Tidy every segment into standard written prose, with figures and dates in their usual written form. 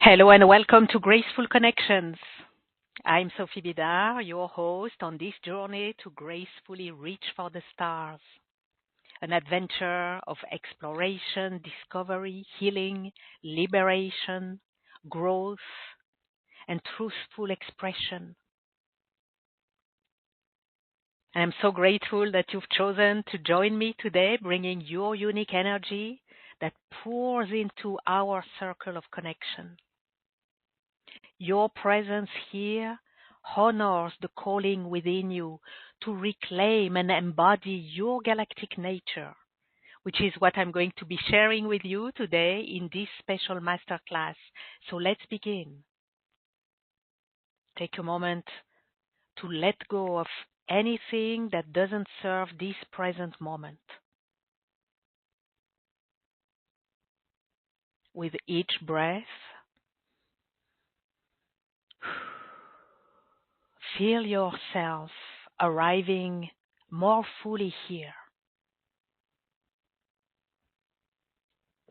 Hello and welcome to Graceful Connections. I'm Sophie Bidard, your host on this journey to gracefully reach for the stars. An adventure of exploration, discovery, healing, liberation, growth, and truthful expression. And I'm so grateful that you've chosen to join me today, bringing your unique energy that pours into our circle of connection. Your presence here honors the calling within you to reclaim and embody your galactic nature, which is what I'm going to be sharing with you today in this special masterclass. So let's begin. Take a moment to let go of anything that doesn't serve this present moment. With each breath, feel yourself arriving more fully here.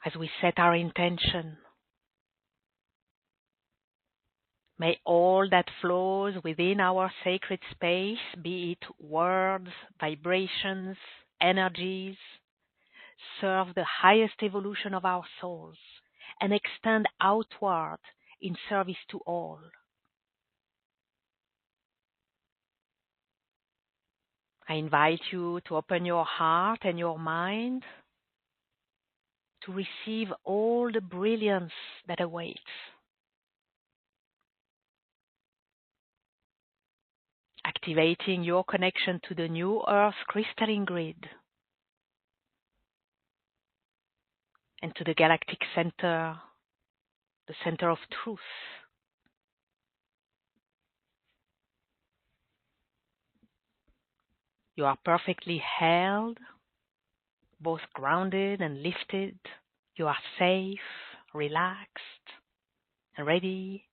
As we set our intention, may all that flows within our sacred space, be it words, vibrations, energies, serve the highest evolution of our souls and extend outward in service to all. I invite you to open your heart and your mind to receive all the brilliance that awaits. Activating your connection to the new Earth crystalline grid and to the galactic center, the center of truth. You are perfectly held, both grounded and lifted. You are safe, relaxed, and ready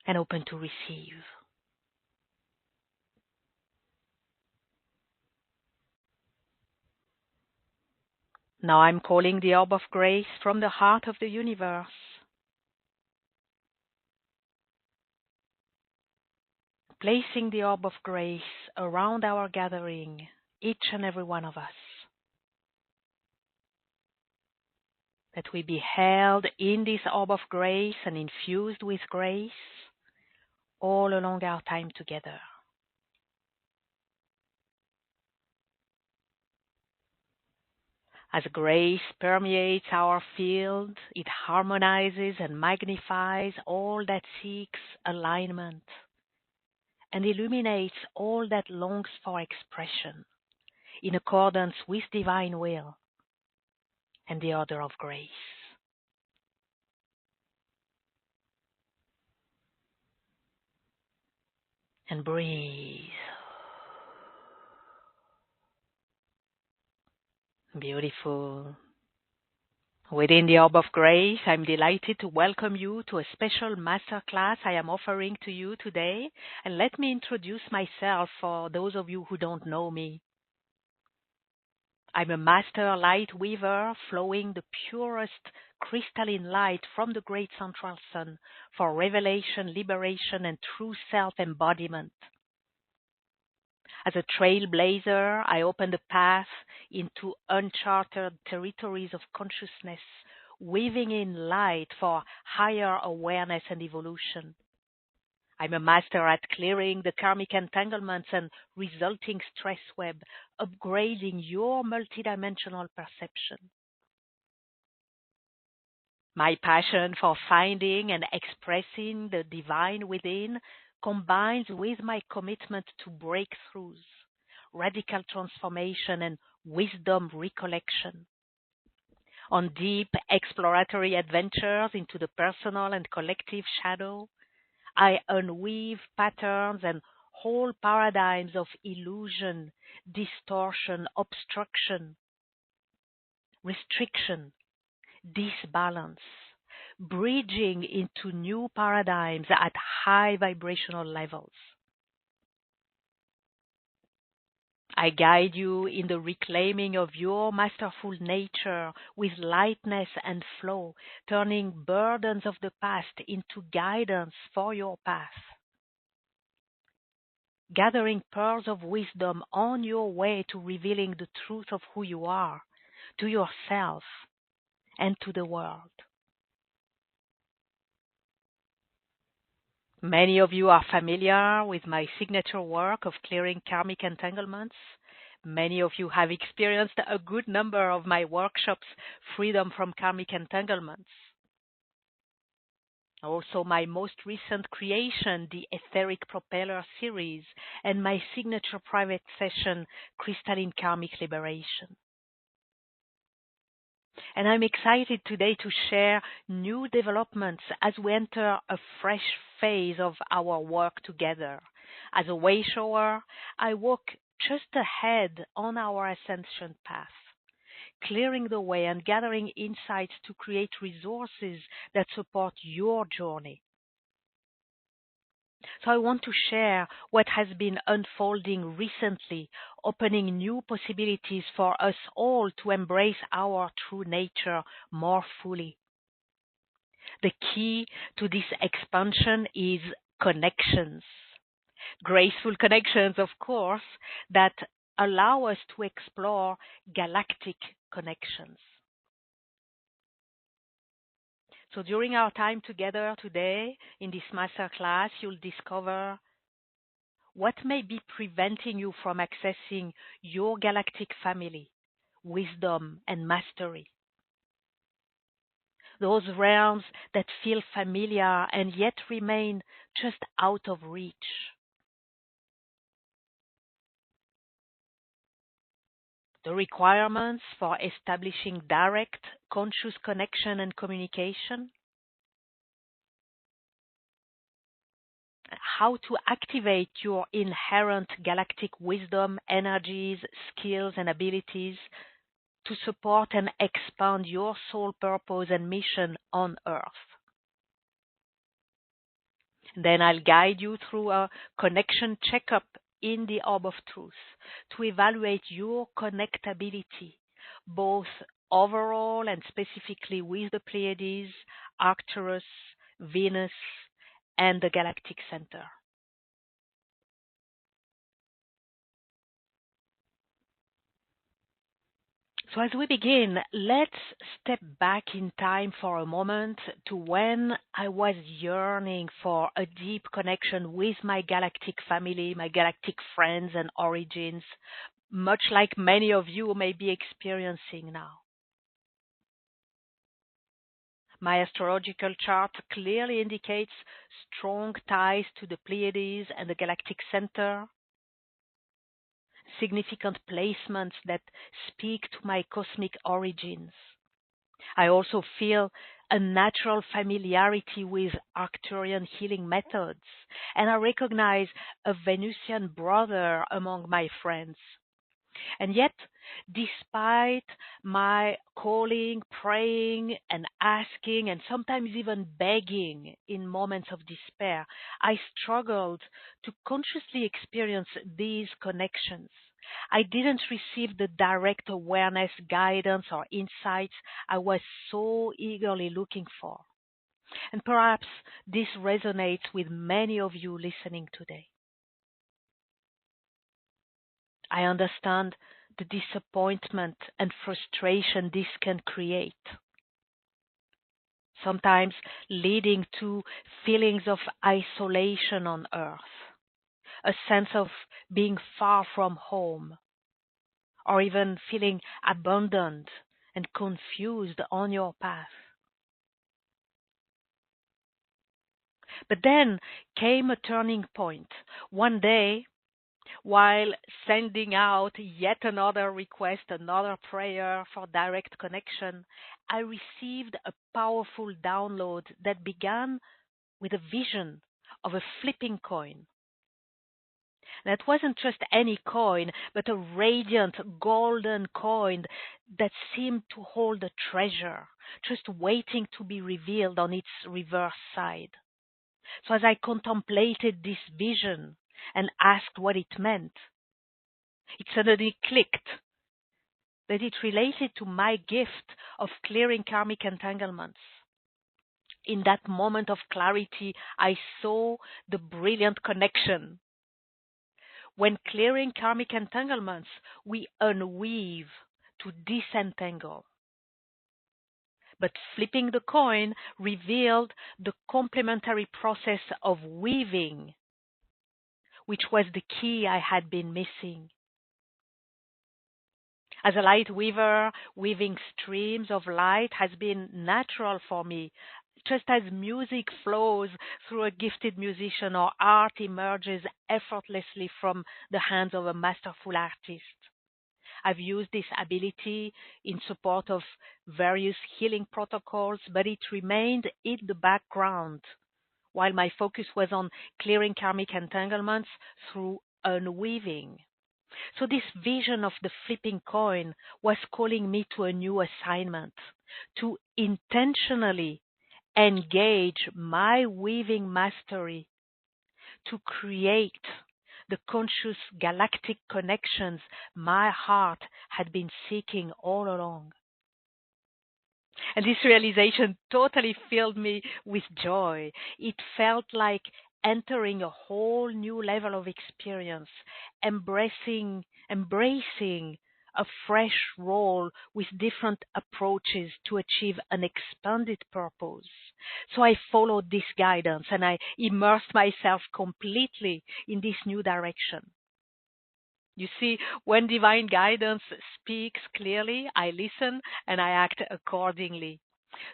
and open to receive. Now I'm calling the Orb of Grace from the heart of the universe. Placing the Orb of Grace around our gathering, each and every one of us. That we be held in this Orb of Grace and infused with grace all along our time together. As grace permeates our field, it harmonizes and magnifies all that seeks alignment and illuminates all that longs for expression in accordance with divine will and the order of grace. And breathe. Beautiful. Within the Orb of Grace, I'm delighted to welcome you to a special masterclass I am offering to you today. And let me introduce myself for those of you who don't know me. I'm a master light weaver flowing the purest crystalline light from the great central sun for revelation, liberation, and true self-embodiment. As a trailblazer, I open the path into uncharted territories of consciousness, weaving in light for higher awareness and evolution. I'm a master at clearing the karmic entanglements and resulting stress web, upgrading your multidimensional perception. My passion for finding and expressing the divine within combines with my commitment to breakthroughs, radical transformation, and wisdom recollection. On deep exploratory adventures into the personal and collective shadow, I unweave patterns and whole paradigms of illusion, distortion, obstruction, restriction, disbalance, bridging into new paradigms at high vibrational levels. I guide you in the reclaiming of your masterful nature with lightness and flow, turning burdens of the past into guidance for your path. Gathering pearls of wisdom on your way to revealing the truth of who you are, to yourself, and to the world. Many of you are familiar with my signature work of clearing karmic entanglements. Many of you have experienced a good number of my workshops, Freedom from Karmic Entanglements. Also, my most recent creation, the ETHERIC Propeller series, and my signature private session, Crystalline Karmic Liberation. And I'm excited today to share new developments as we enter a fresh phase of our work together. As a way shower, I walk just ahead on our ascension path, clearing the way and gathering insights to create resources that support your journey. So I want to share what has been unfolding recently, opening new possibilities for us all to embrace our true nature more fully. The key to this expansion is connections. Graceful connections, of course, that allow us to explore galactic connections. So during our time together today in this masterclass, you'll discover what may be preventing you from accessing your galactic family, wisdom, and mastery. Those realms that feel familiar and yet remain just out of reach. The requirements for establishing direct, conscious connection and communication. How to activate your inherent galactic wisdom, energies, skills, and abilities to support and expand your soul purpose and mission on Earth. Then I'll guide you through a connection checkup in the Orb of Truth to evaluate your connectability, both overall and specifically with the Pleiades, Arcturus, Venus, and the Galactic Center. So as we begin, let's step back in time for a moment to when I was yearning for a deep connection with my galactic family, my galactic friends and origins, much like many of you may be experiencing now. My astrological chart clearly indicates strong ties to the Pleiades and the Galactic Center, significant placements that speak to my cosmic origins. I also feel a natural familiarity with Arcturian healing methods, and I recognize a Venusian brother among my friends. And yet, despite my calling, praying, and asking, and sometimes even begging in moments of despair, I struggled to consciously experience these connections. I didn't receive the direct awareness, guidance, or insights I was so eagerly looking for. And perhaps this resonates with many of you listening today. I understand the disappointment and frustration this can create, sometimes leading to feelings of isolation on Earth, a sense of being far from home, or even feeling abandoned and confused on your path. But then came a turning point. One day, while sending out yet another request, another prayer for direct connection, I received a powerful download that began with a vision of a flipping coin. That wasn't just any coin, but a radiant golden coin that seemed to hold a treasure, just waiting to be revealed on its reverse side. So as I contemplated this vision and asked what it meant, It suddenly clicked that it related to my gift of clearing karmic entanglements. In that moment of clarity, I saw the brilliant connection. When clearing karmic entanglements, we unweave to disentangle. But flipping the coin revealed the complementary process of weaving, which was the key I had been missing. As a light weaver, weaving streams of light has been natural for me, just as music flows through a gifted musician or art emerges effortlessly from the hands of a masterful artist. I've used this ability in support of various healing protocols, but it remained in the background while my focus was on clearing karmic entanglements through unweaving. So this vision of the flipping coin was calling me to a new assignment, to intentionally engage my weaving mastery, to create the conscious galactic connections my heart had been seeking all along. And this realization totally filled me with joy. It felt like entering a whole new level of experience, embracing a fresh role with different approaches to achieve an expanded purpose. So I followed this guidance and I immersed myself completely in this new direction. You see, when divine guidance speaks clearly, I listen and I act accordingly.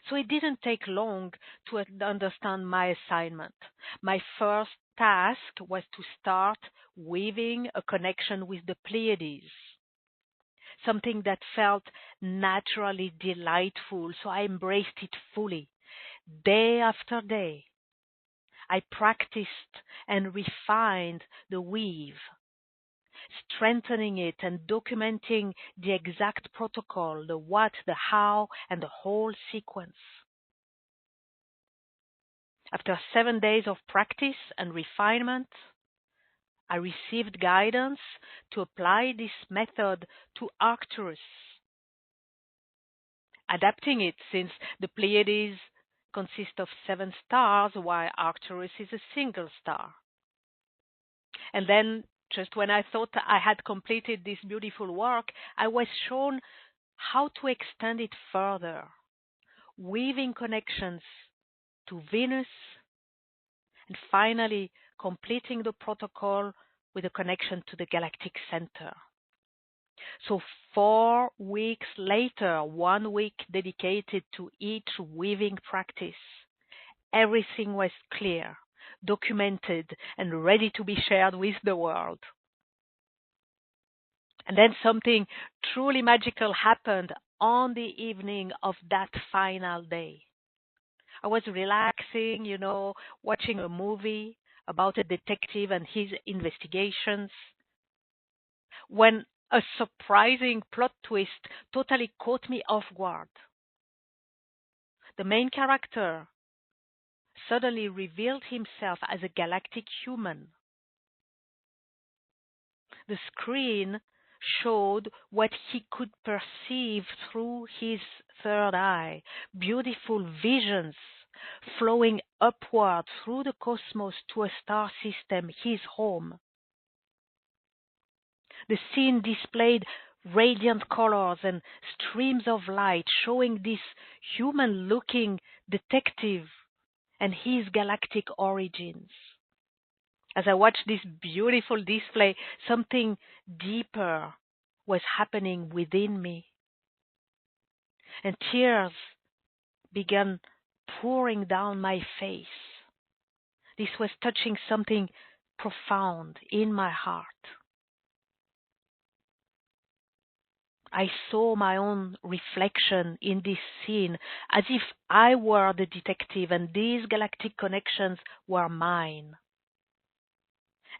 So it didn't take long to understand my assignment. My first task was to start weaving a connection with the Pleiades, something that felt naturally delightful, so I embraced it fully. Day after day, I practiced and refined the weave, strengthening it and documenting the exact protocol, the what, the how, and the whole sequence. After 7 days of practice and refinement, I received guidance to apply this method to Arcturus, adapting it since the Pleiades consist of 7 stars, while Arcturus is a single star. And then, just when I thought I had completed this beautiful work, I was shown how to extend it further, weaving connections to Venus, and finally completing the protocol with a connection to the galactic center. So 4 weeks later, 1 week dedicated to each weaving practice, everything was clear, documented, and ready to be shared with the world. And then something truly magical happened on the evening of that final day. I was relaxing, watching a movie about a detective and his investigations, when a surprising plot twist totally caught me off guard. The main character suddenly revealed himself as a galactic human. The screen showed what he could perceive through his third eye, beautiful visions flowing upward through the cosmos to a star system, his home. The scene displayed radiant colors and streams of light, showing this human-looking detective and his galactic origins. As I watched this beautiful display, something deeper was happening within me, and tears began pouring down my face. This was touching something profound in my heart. I saw my own reflection in this scene as if I were the detective and these galactic connections were mine.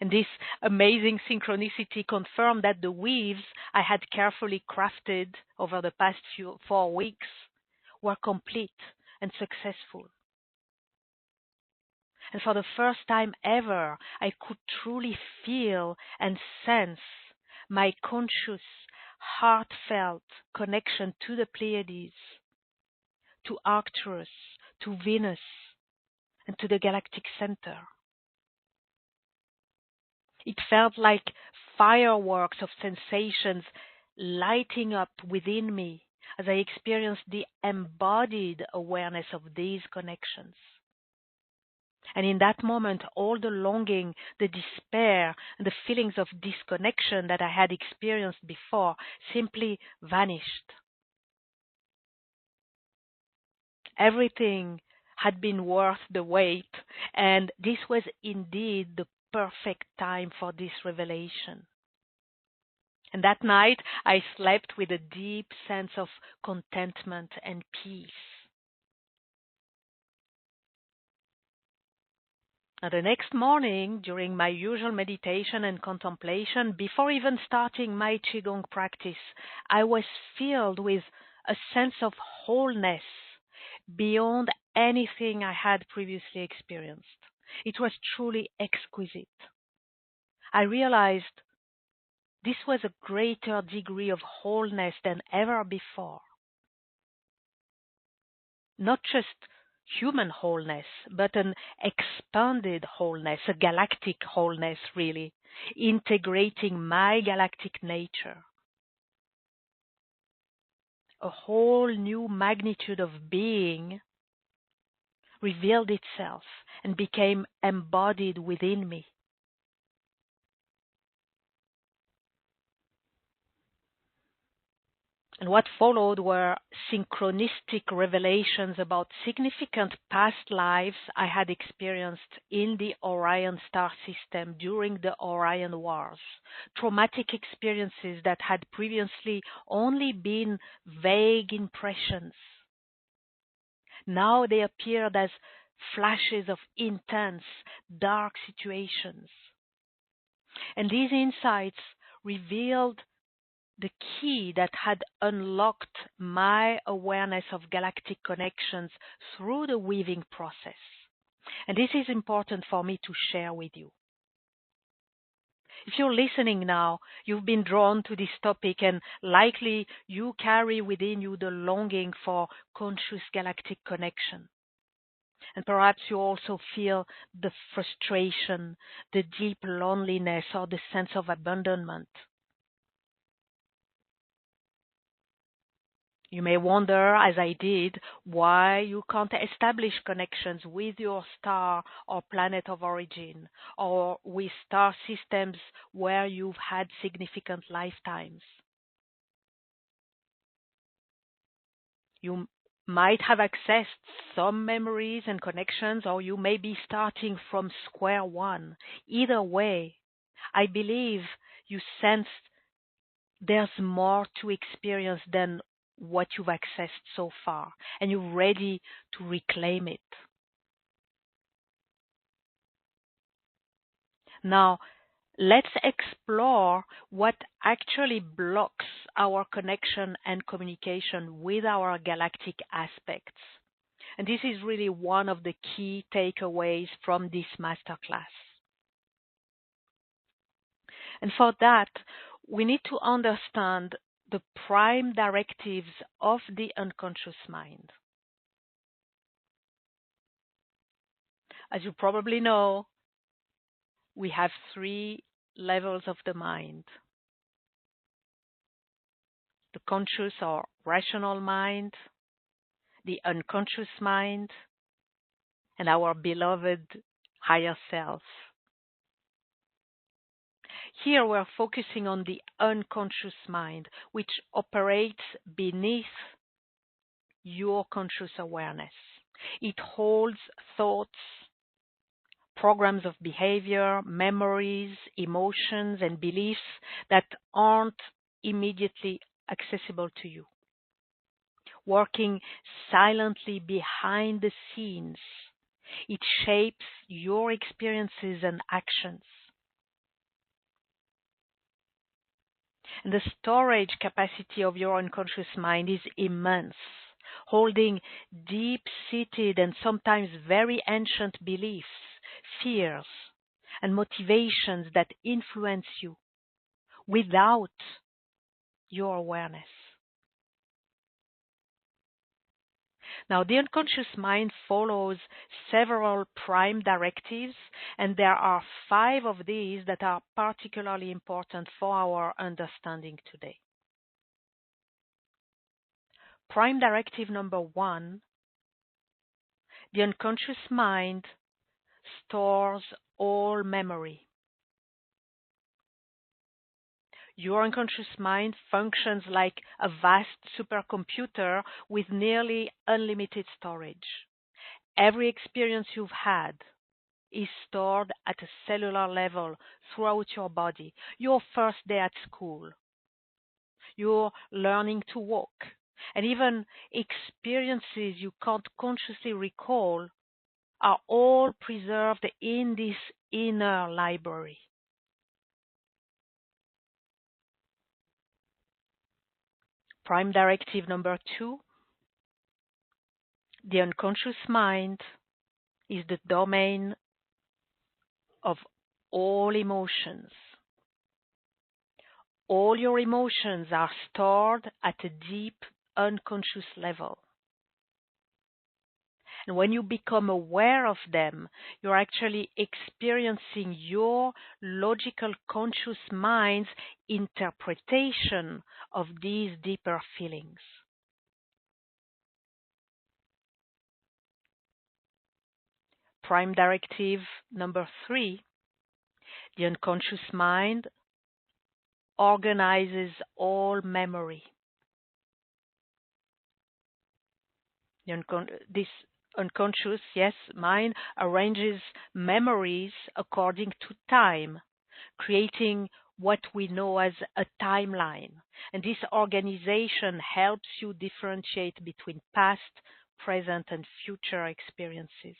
And this amazing synchronicity confirmed that the weaves I had carefully crafted over the past 4 weeks were complete and successful. And for the first time ever, I could truly feel and sense my conscious, heartfelt connection to the Pleiades, to Arcturus, to Venus, and to the galactic center. It felt like fireworks of sensations lighting up within me as I experienced the embodied awareness of these connections. And in that moment, all the longing, the despair, and the feelings of disconnection that I had experienced before simply vanished. Everything had been worth the wait, and this was indeed the perfect time for this revelation. And that night, I slept with a deep sense of contentment and peace. Now, the next morning, during my usual meditation and contemplation, before even starting my Qigong practice, I was filled with a sense of wholeness beyond anything I had previously experienced. It was truly exquisite. I realized this was a greater degree of wholeness than ever before. Not just human wholeness, but an expanded wholeness, a galactic wholeness really, integrating my galactic nature. A whole new magnitude of being revealed itself and became embodied within me. And what followed were synchronistic revelations about significant past lives I had experienced in the Orion star system during the Orion Wars, traumatic experiences that had previously only been vague impressions. Now they appeared as flashes of intense, dark situations. And these insights revealed the key that had unlocked my awareness of galactic connections through the weaving process. And this is important for me to share with you. If you're listening now, you've been drawn to this topic and likely you carry within you the longing for conscious galactic connection. And perhaps you also feel the frustration, the deep loneliness, or the sense of abandonment. You may wonder, as I did, why you can't establish connections with your star or planet of origin, or with star systems where you've had significant lifetimes. You might have accessed some memories and connections, or you may be starting from square one. Either way, I believe you sense there's more to experience than what you've accessed so far, and you're ready to reclaim it. Now, let's explore what actually blocks our connection and communication with our galactic aspects. And this is really one of the key takeaways from this masterclass. And for that, we need to understand the prime directives of the unconscious mind. As you probably know, we have 3 levels of the mind. The conscious or rational mind, the unconscious mind, and our beloved higher self. Here we're focusing on the unconscious mind, which operates beneath your conscious awareness. It holds thoughts, programs of behavior, memories, emotions, and beliefs that aren't immediately accessible to you. Working silently behind the scenes, it shapes your experiences and actions. And the storage capacity of your unconscious mind is immense, holding deep-seated and sometimes very ancient beliefs, fears, and motivations that influence you, without your awareness. Now, the unconscious mind follows several prime directives, and there are 5 of these that are particularly important for our understanding today. Prime directive number 1, the unconscious mind stores all memory. Your unconscious mind functions like a vast supercomputer with nearly unlimited storage. Every experience you've had is stored at a cellular level throughout your body. Your first day at school, your learning to walk, and even experiences you can't consciously recall are all preserved in this inner library. Prime directive number 2, the unconscious mind is the domain of all emotions. All your emotions are stored at a deep unconscious level. And when you become aware of them, you're actually experiencing your logical conscious mind's interpretation of these deeper feelings. Prime directive number 3, the unconscious mind organizes all memory. This unconscious, mind arranges memories according to time, creating what we know as a timeline. And this organization helps you differentiate between past, present, and future experiences.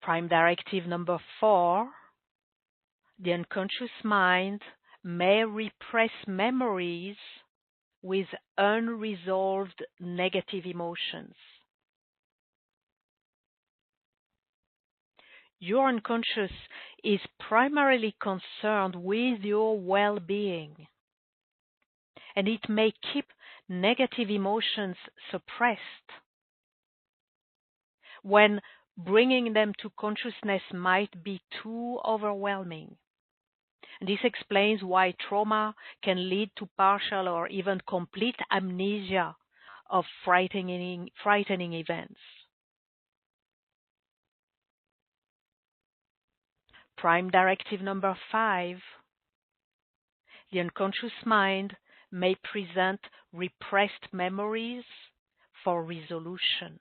Prime directive number 4, the unconscious mind may repress memories with unresolved negative emotions. Your unconscious is primarily concerned with your well-being, and it may keep negative emotions suppressed when bringing them to consciousness might be too overwhelming. And this explains why trauma can lead to partial or even complete amnesia of frightening events. Prime directive number 5, the unconscious mind may present repressed memories for resolution.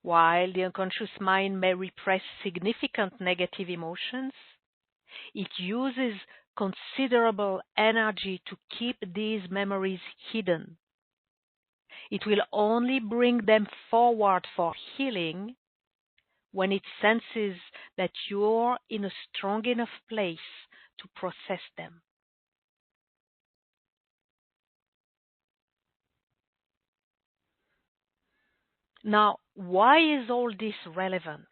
While the unconscious mind may repress significant negative emotions, it uses considerable energy to keep these memories hidden. It will only bring them forward for healing when it senses that you're in a strong enough place to process them. Now, why is all this relevant?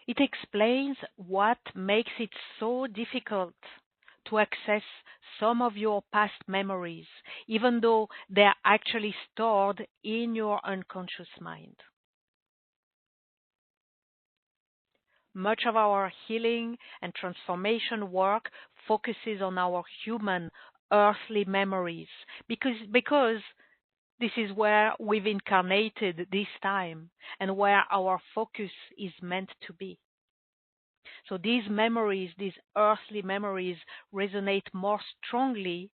It explains what makes it so difficult to access some of your past memories, even though they're actually stored in your unconscious mind. Much of our healing and transformation work focuses on our human, earthly memories because this is where we've incarnated this time and where our focus is meant to be. So these memories, these earthly memories, resonate more strongly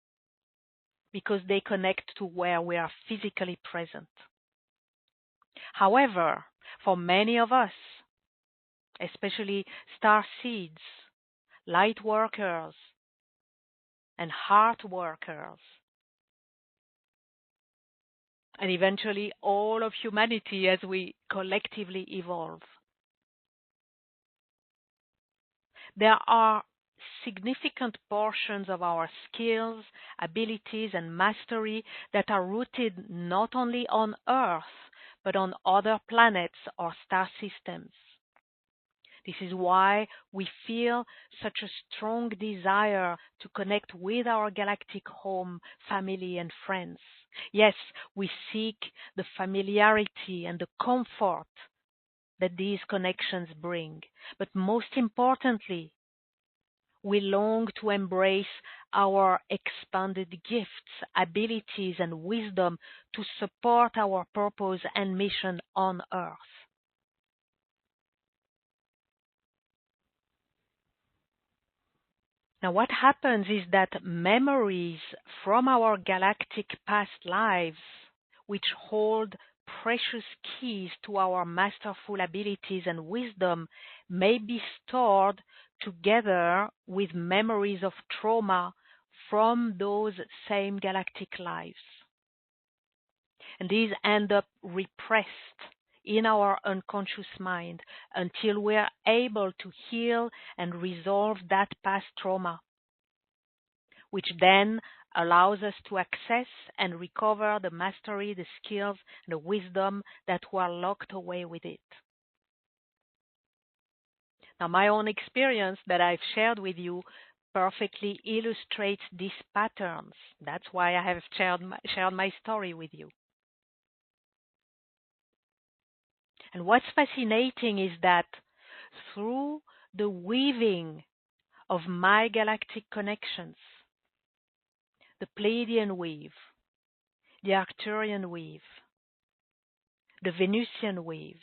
because they connect to where we are physically present. However, for many of us, especially star seeds, light workers, and heart workers, and eventually all of humanity as we collectively evolve, there are significant portions of our skills, abilities, and mastery that are rooted not only on Earth, but on other planets or star systems. This is why we feel such a strong desire to connect with our galactic home, family, and friends. Yes, we seek the familiarity and the comfort that these connections bring. But most importantly, we long to embrace our expanded gifts, abilities, and wisdom to support our purpose and mission on Earth. Now, what happens is that memories from our galactic past lives, which hold precious keys to our masterful abilities and wisdom, may be stored together with memories of trauma from those same galactic lives. And these end up repressed in our unconscious mind until we are able to heal and resolve that past trauma, which then allows us to access and recover the mastery, the skills, and the wisdom that were locked away with it. Now, my own experience that I've shared with you perfectly illustrates these patterns. That's why I have shared my story with you. And what's fascinating is that through the weaving of my galactic connections, the Pleiadian weave, the Arcturian weave, the Venusian weave,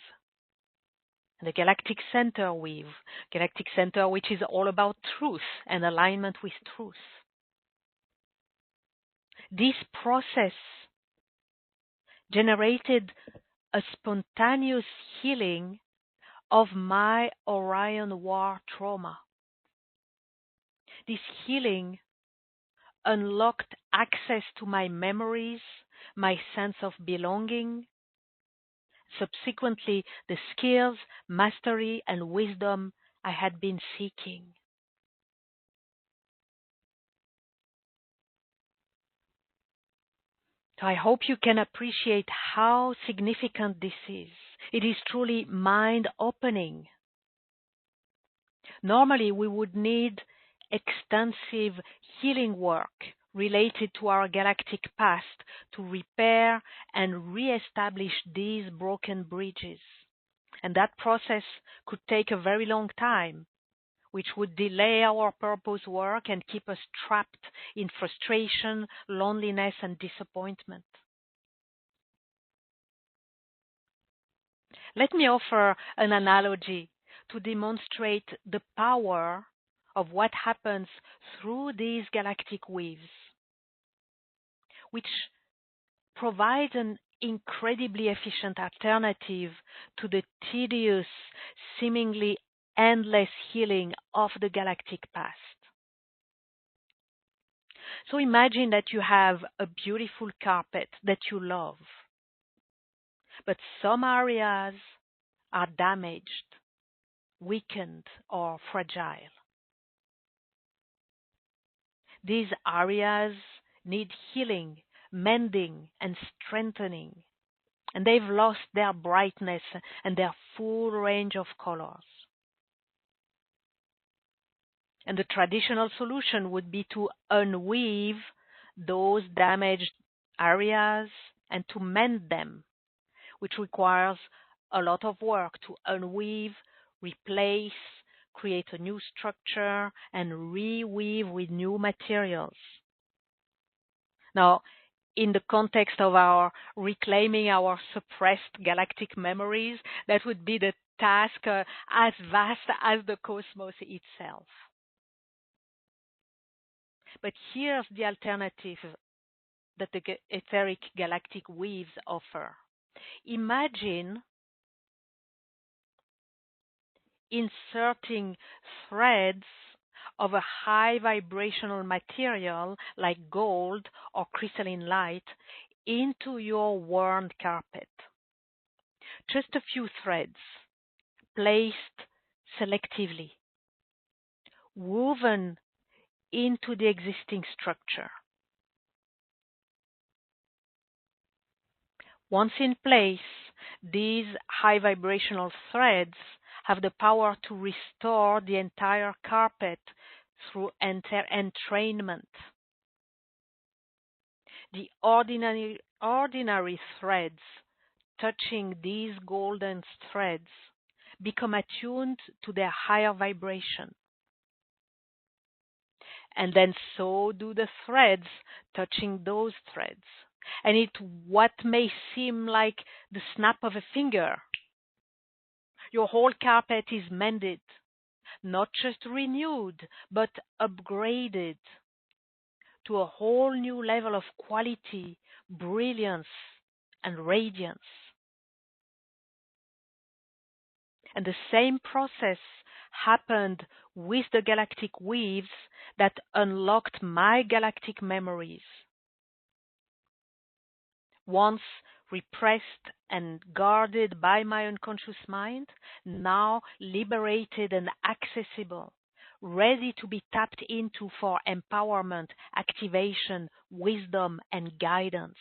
and the Galactic Center weave, Galactic Center which is all about truth and alignment with truth. This process generated a spontaneous healing of my Orion War trauma. This healing unlocked access to my memories, my sense of belonging, subsequently the skills, mastery, and wisdom I had been seeking. So I hope you can appreciate how significant this is. It is truly mind-opening. Normally, we would need extensive healing work related to our galactic past to repair and re-establish these broken bridges. And that process could take a very long time, which would delay our purpose work and keep us trapped in frustration, loneliness, and disappointment. Let me offer an analogy to demonstrate the power of what happens through these galactic weaves, which provides an incredibly efficient alternative to the tedious, seemingly endless healing of the galactic past. So imagine that you have a beautiful carpet that you love, but some areas are damaged, weakened, or fragile. These areas need healing, mending, and strengthening, and they've lost their brightness and their full range of colors. And the traditional solution would be to unweave those damaged areas and to mend them, which requires a lot of work to unweave, replace, create a new structure, and reweave with new materials. Now, in the context of our reclaiming our suppressed galactic memories, that would be the task as vast as the cosmos itself. But here's the alternative that the etheric galactic weaves offer. Imagine inserting threads of a high vibrational material like gold or crystalline light into your worn carpet. Just a few threads placed selectively woven into the existing structure. Once in place, these high vibrational threads have the power to restore the entire carpet through entrainment. The ordinary threads touching these golden threads become attuned to their higher vibration. And then so do the threads touching those threads. And it what may seem like the snap of a finger. Your whole carpet is mended, not just renewed, but upgraded to a whole new level of quality, brilliance, and radiance. And the same process happened with the galactic weaves that unlocked my galactic memories. Once repressed and guarded by my unconscious mind, now liberated and accessible, ready to be tapped into for empowerment, activation, wisdom, and guidance.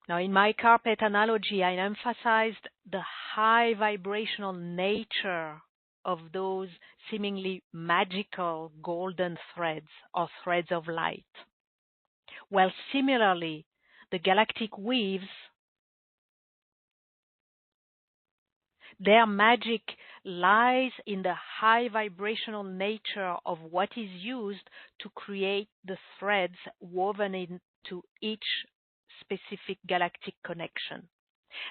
Now, in my carpet analogy, I emphasized the high vibrational nature of those seemingly magical golden threads or threads of light. Well, similarly, the galactic weaves, their magic lies in the high vibrational nature of what is used to create the threads woven into each specific galactic connection.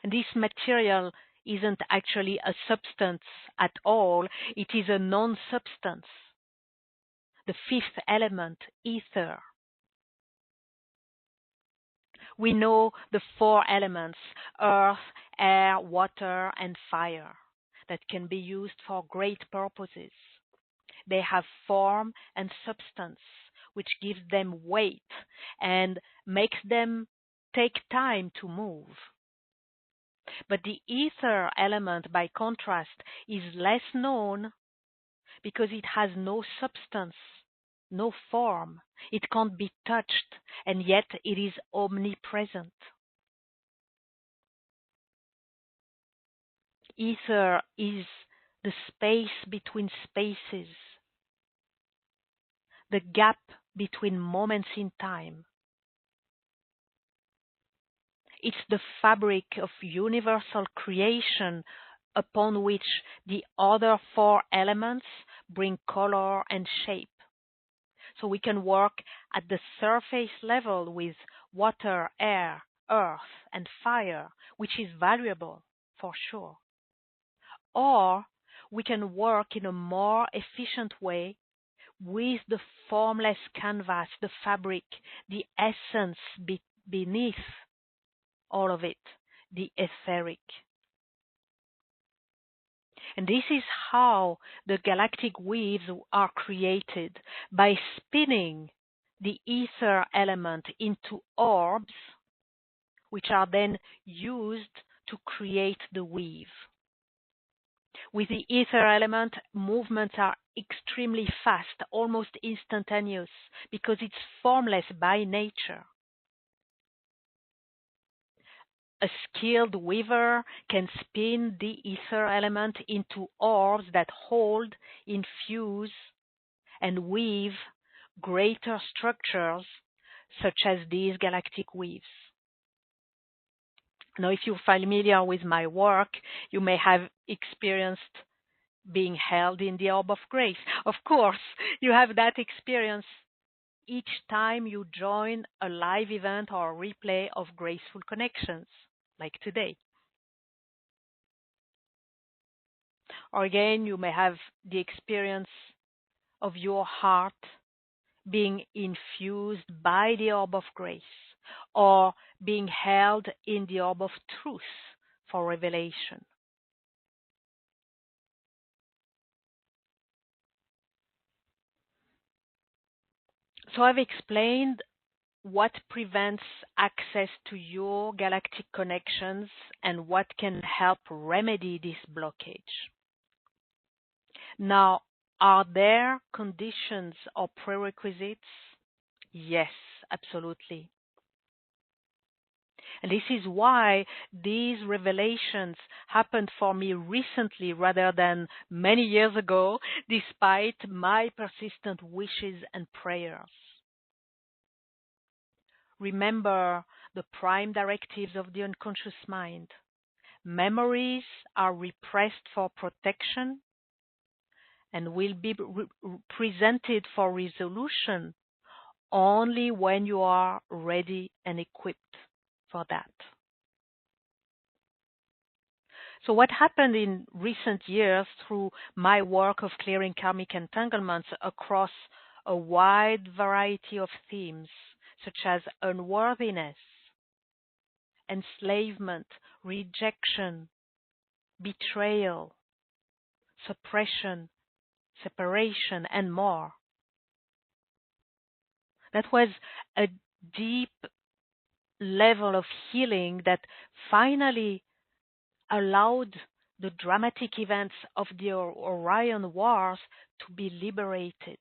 And this material isn't actually a substance at all, it is a non-substance. The fifth element, ether. We know the four elements, earth, air, water, and fire, that can be used for great purposes. They have form and substance, which gives them weight and makes them take time to move. But the ether element, by contrast, is less known because it has no substance, no form. It can't be touched, and yet it is omnipresent. Ether is the space between spaces, the gap between moments in time. It's the fabric of universal creation upon which the other four elements bring color and shape. So we can work at the surface level with water, air, earth, and fire, which is valuable for sure. Or we can work in a more efficient way with the formless canvas, the fabric, the essence beneath all of it, the etheric. And this is how the galactic weaves are created, by spinning the ether element into orbs, which are then used to create the weave. With the ether element, movements are extremely fast, almost instantaneous, because it's formless by nature. A skilled weaver can spin the ether element into orbs that hold, infuse, and weave greater structures, such as these galactic weaves. Now, if you're familiar with my work, you may have experienced being held in the Orb of Grace. Of course, you have that experience each time you join a live event or a replay of Graceful Connections, like today. Or again, you may have the experience of your heart being infused by the Orb of Grace, or being held in the Orb of Truth for revelation. So I've explained what prevents access to your galactic connections and what can help remedy this blockage. Now, are there conditions or prerequisites? Yes, absolutely. And this is why these revelations happened for me recently rather than many years ago, despite my persistent wishes and prayers. Remember the prime directives of the unconscious mind. Memories are repressed for protection and will be presented for resolution only when you are ready and equipped for that. So what happened in recent years through my work of clearing karmic entanglements across a wide variety of themes, such as unworthiness, enslavement, rejection, betrayal, suppression, separation, and more. That was a deep level of healing that finally allowed the dramatic events of the Orion Wars to be liberated.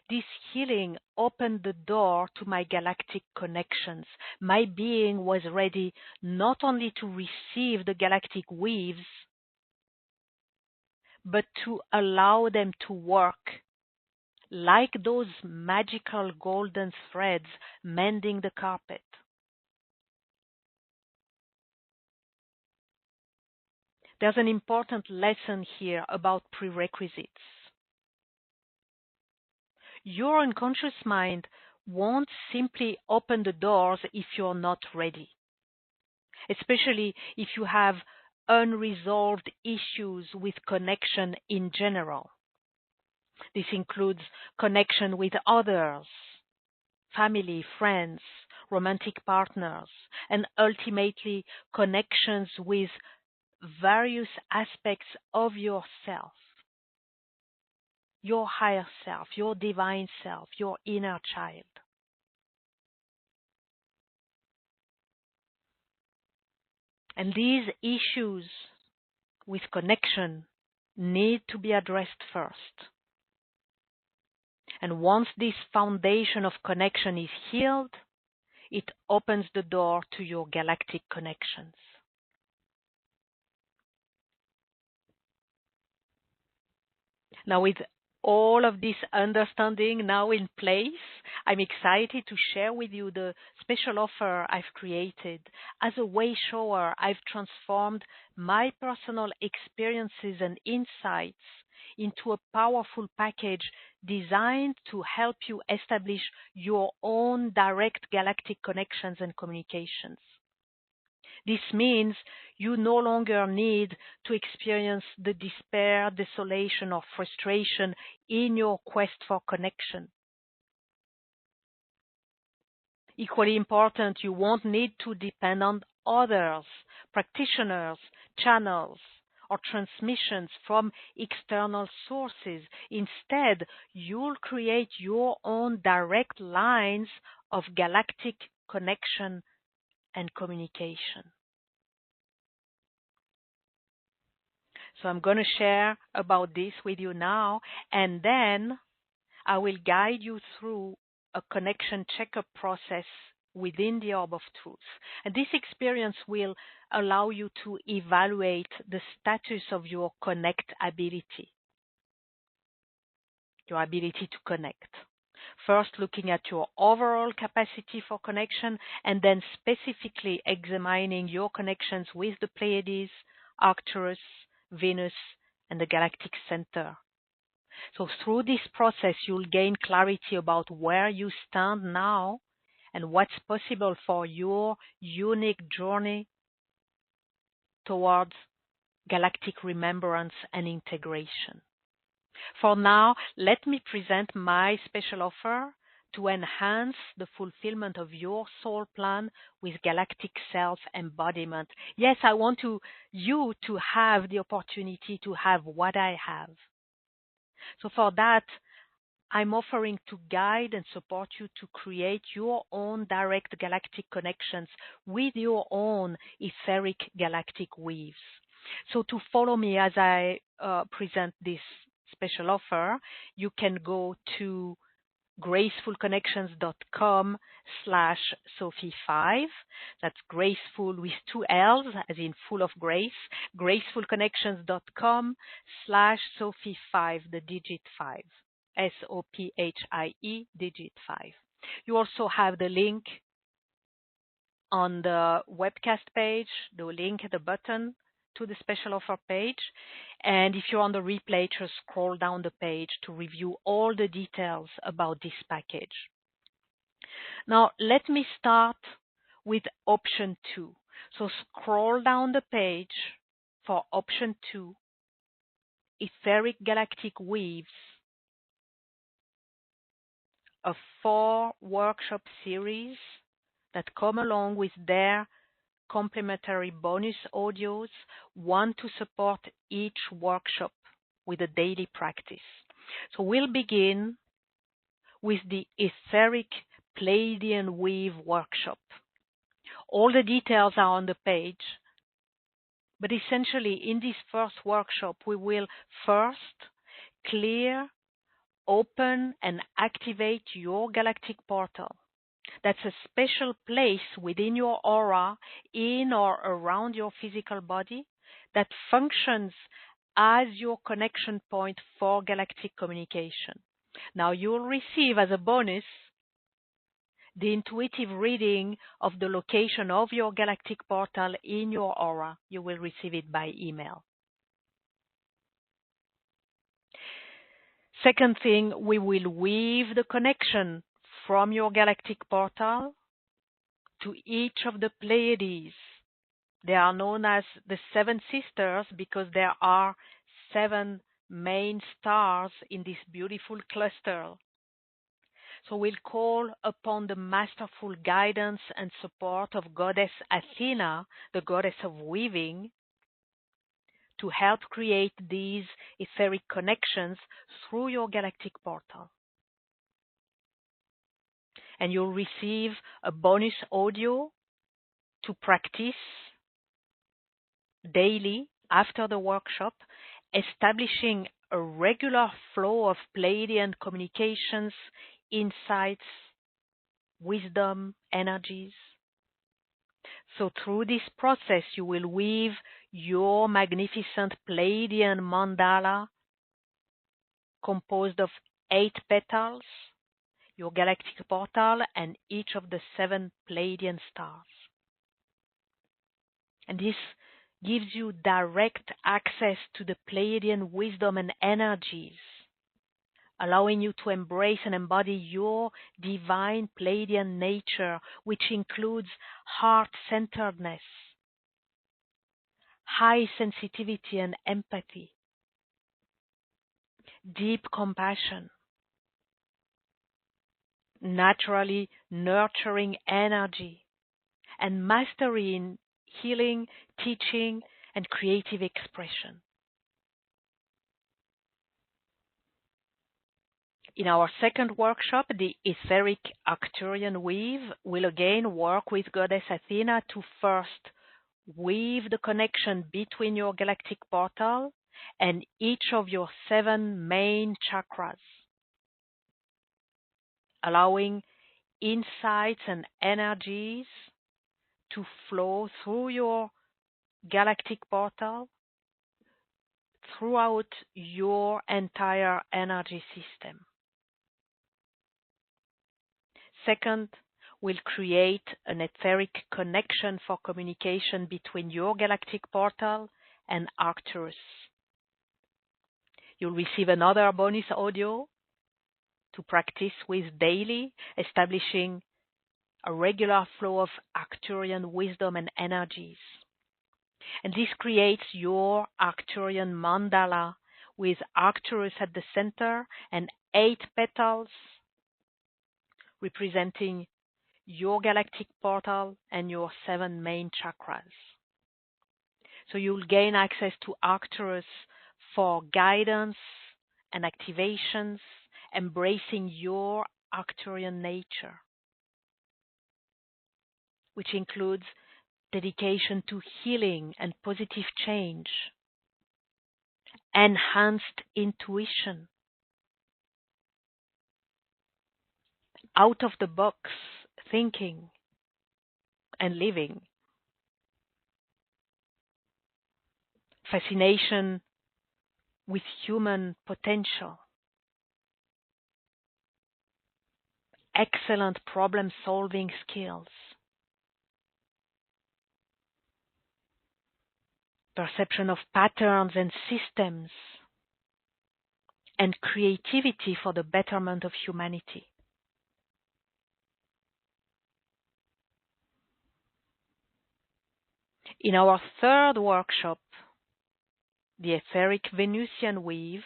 This healing opened the door to my galactic connections. My being was ready not only to receive the galactic weaves, but to allow them to work like those magical golden threads mending the carpet. There's an important lesson here about prerequisites. Your unconscious mind won't simply open the doors if you're not ready, especially if you have unresolved issues with connection in general. This includes connection with others, family, friends, romantic partners, and ultimately connections with various aspects of yourself, your higher self, your divine self, your inner child. And these issues with connection need to be addressed first. And once this foundation of connection is healed, it opens the door to your galactic connections. Now, with all of this understanding now in place, I'm excited to share with you the special offer I've created. As a way shower, I've transformed my personal experiences and insights into a powerful package designed to help you establish your own direct galactic connections and communications. This means you no longer need to experience the despair, desolation, or frustration in your quest for connection. Equally important, you won't need to depend on others, practitioners, channels, or transmissions from external sources. Instead, you'll create your own direct lines of galactic connection and communication. So I'm going to share about this with you now, and then I will guide you through a connection checkup process within the Orb of Truth. And this experience will allow you to evaluate the status of your connect ability, your ability to connect. First, looking at your overall capacity for connection, and then specifically examining your connections with the Pleiades, Arcturus, Venus, and the galactic center. So through this process, you'll gain clarity about where you stand now and what's possible for your unique journey towards galactic remembrance and integration. For now, let me present my special offer to enhance the fulfillment of your soul plan with galactic self-embodiment. Yes, I want you to have the opportunity to have what I have. So for that, I'm offering to guide and support you to create your own direct galactic connections with your own etheric galactic weaves. So to follow me as I present this special offer, you can go to gracefulconnections.com/Sophie5. That's graceful with two L's, as in full of grace. gracefulconnections.com/Sophie5, the digit 5. SOPHIE, digit 5. You also have the link on the webcast page, the link at the button to the special offer page. And if you're on the replay, just scroll down the page to review all the details about this package. Now, let me start with option 2. So scroll down the page for option 2, Etheric Galactic Weaves, a 4-workshop series that come along with their complimentary bonus audios, one to support each workshop with a daily practice. So we'll begin with the Etheric Pleiadian Weave workshop. All the details are on the page, but essentially in this first workshop, we will first clear, open, and activate your galactic portal. That's a special place within your aura, in or around your physical body, that functions as your connection point for galactic communication. Now you'll receive as a bonus the intuitive reading of the location of your galactic portal in your aura. You will receive it by email. Second thing, we will weave the connection from your galactic portal to each of the Pleiades. They are known as the 7 sisters because there are 7 main stars in this beautiful cluster. So we'll call upon the masterful guidance and support of Goddess Athena, the goddess of weaving, to help create these etheric connections through your galactic portal. And you'll receive a bonus audio to practice daily after the workshop, establishing a regular flow of Pleiadian communications, insights, wisdom, energies. So through this process, you will weave your magnificent Pleiadian mandala composed of 8 petals, your galactic portal, and each of the 7 Pleiadian stars. And this gives you direct access to the Pleiadian wisdom and energies, allowing you to embrace and embody your divine Pleiadian nature, which includes heart-centeredness, high sensitivity and empathy, deep compassion, naturally nurturing energy, and mastery in healing, teaching, and creative expression. In our second workshop, the Etheric Arcturian Weave will again work with Goddess Athena to first weave the connection between your galactic portal and each of your 7 main chakras, allowing insights and energies to flow through your galactic portal throughout your entire energy system. Second, we'll create an etheric connection for communication between your galactic portal and Arcturus. You'll receive another bonus audio to practice with daily, establishing a regular flow of Arcturian wisdom and energies. And this creates your Arcturian mandala with Arcturus at the center and 8 petals representing your galactic portal and your 7 main chakras. So you'll gain access to Arcturus for guidance and activations embracing your Arcturian nature, which includes dedication to healing and positive change, enhanced intuition, out of the box thinking and living, fascination with human potential, excellent problem-solving skills, perception of patterns and systems, and creativity for the betterment of humanity. In our third workshop, the etheric Venusian weave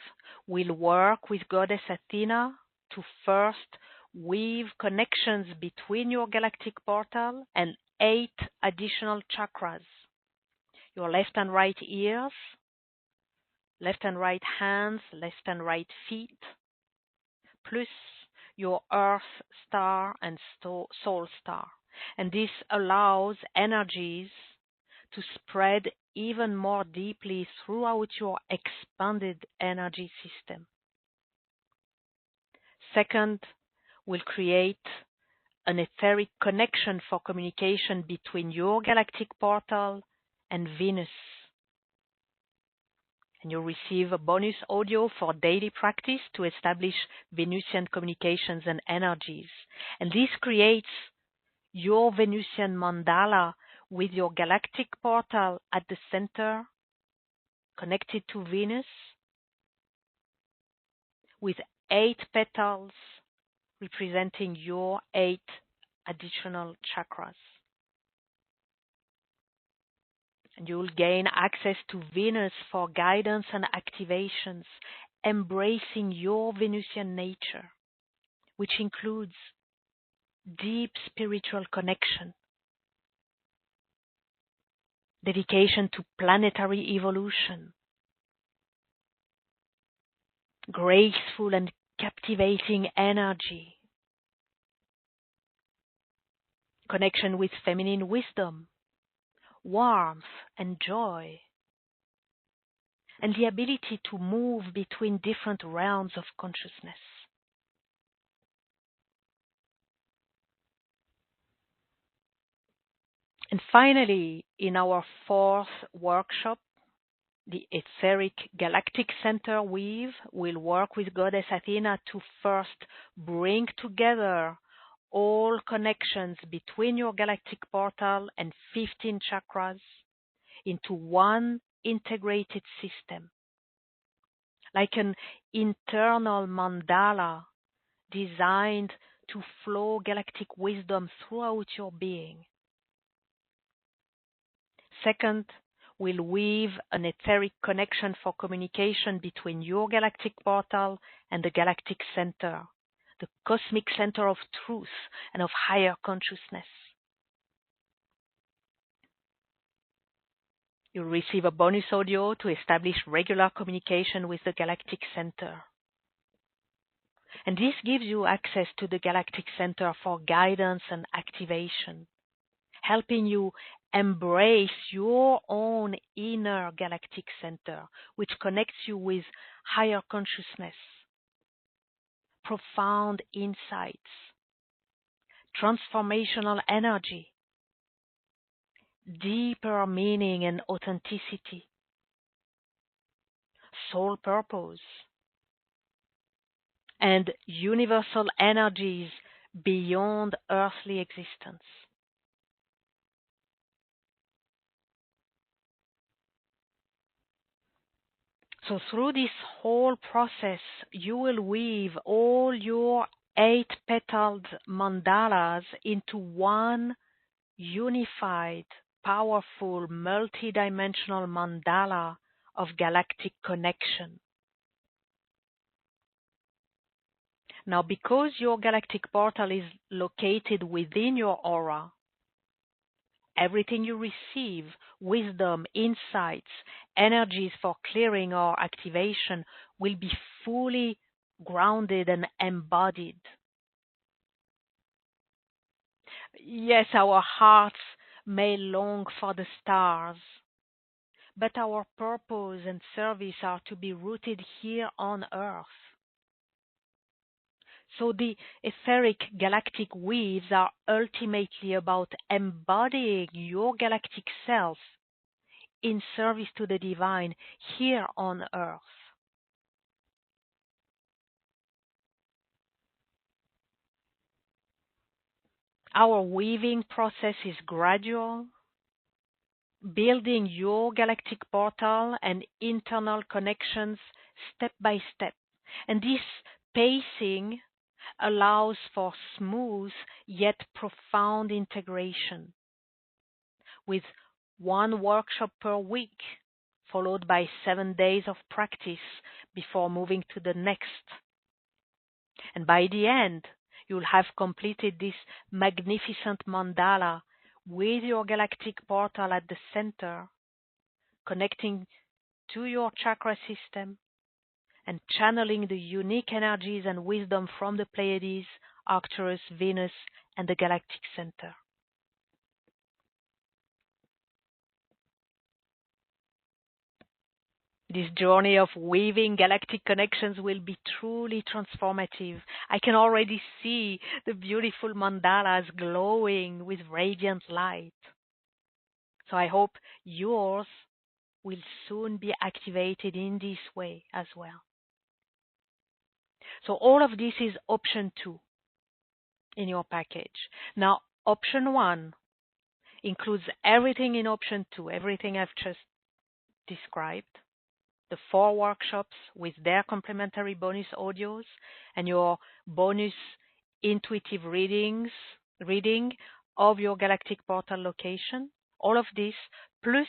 will work with Goddess Athena to first weave connections between your galactic portal and 8 additional chakras: your left and right ears, left and right hands, left and right feet, plus your Earth star and Soul star. And this allows energies to spread even more deeply throughout your expanded energy system. Second, we'll create an etheric connection for communication between your galactic portal and Venus. And you'll receive a bonus audio for daily practice to establish Venusian communications and energies. And this creates your Venusian mandala with your galactic portal at the center, connected to Venus, with 8 petals representing your 8 additional chakras. And you will gain access to Venus for guidance and activations, embracing your Venusian nature, which includes deep spiritual connection, dedication to planetary evolution, graceful and captivating energy, connection with feminine wisdom, warmth and joy, and the ability to move between different realms of consciousness. And finally, in our fourth workshop, the etheric galactic center weave will work with Goddess Athena to first bring together all connections between your galactic portal and 15 chakras into one integrated system, like an internal mandala designed to flow galactic wisdom throughout your being. Second, we'll weave an etheric connection for communication between your galactic portal and the galactic center, the cosmic center of truth and of higher consciousness. You'll receive a bonus audio to establish regular communication with the galactic center. And this gives you access to the galactic center for guidance and activation, helping you embrace your own inner galactic center, which connects you with higher consciousness, profound insights, transformational energy, deeper meaning and authenticity, soul purpose, and universal energies beyond earthly existence. So through this whole process, you will weave all your 8-petaled mandalas into one unified, powerful, multidimensional mandala of galactic connection. Now, because your galactic portal is located within your aura, everything you receive, wisdom, insights, energies for clearing or activation, will be fully grounded and embodied. Yes, our hearts may long for the stars, but our purpose and service are to be rooted here on Earth. So the etheric galactic weaves are ultimately about embodying your galactic self in service to the divine here on Earth. Our weaving process is gradual, building your galactic portal and internal connections step by step. And this pacing allows for smooth yet profound integration, with one workshop per week, followed by 7 days of practice before moving to the next. And by the end, you'll have completed this magnificent mandala with your galactic portal at the center, connecting to your chakra system and channeling the unique energies and wisdom from the Pleiades, Arcturus, Venus, and the galactic center. This journey of weaving galactic connections will be truly transformative. I can already see the beautiful mandalas glowing with radiant light. So I hope yours will soon be activated in this way as well. So all of this is option 2 in your package. Now, option 1 includes everything in option 2, everything I've just described. The 4 workshops with their complementary bonus audios and your bonus intuitive reading of your galactic portal location. All of this plus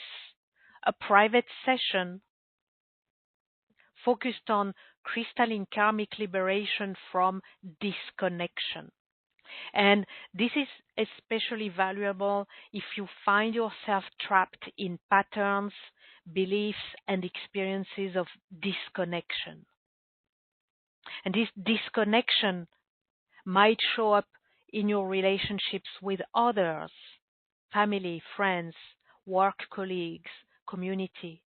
a private session focused on crystalline karmic liberation from disconnection. And this is especially valuable if you find yourself trapped in patterns, beliefs, and experiences of disconnection. And this disconnection might show up in your relationships with others, family, friends, work colleagues, community,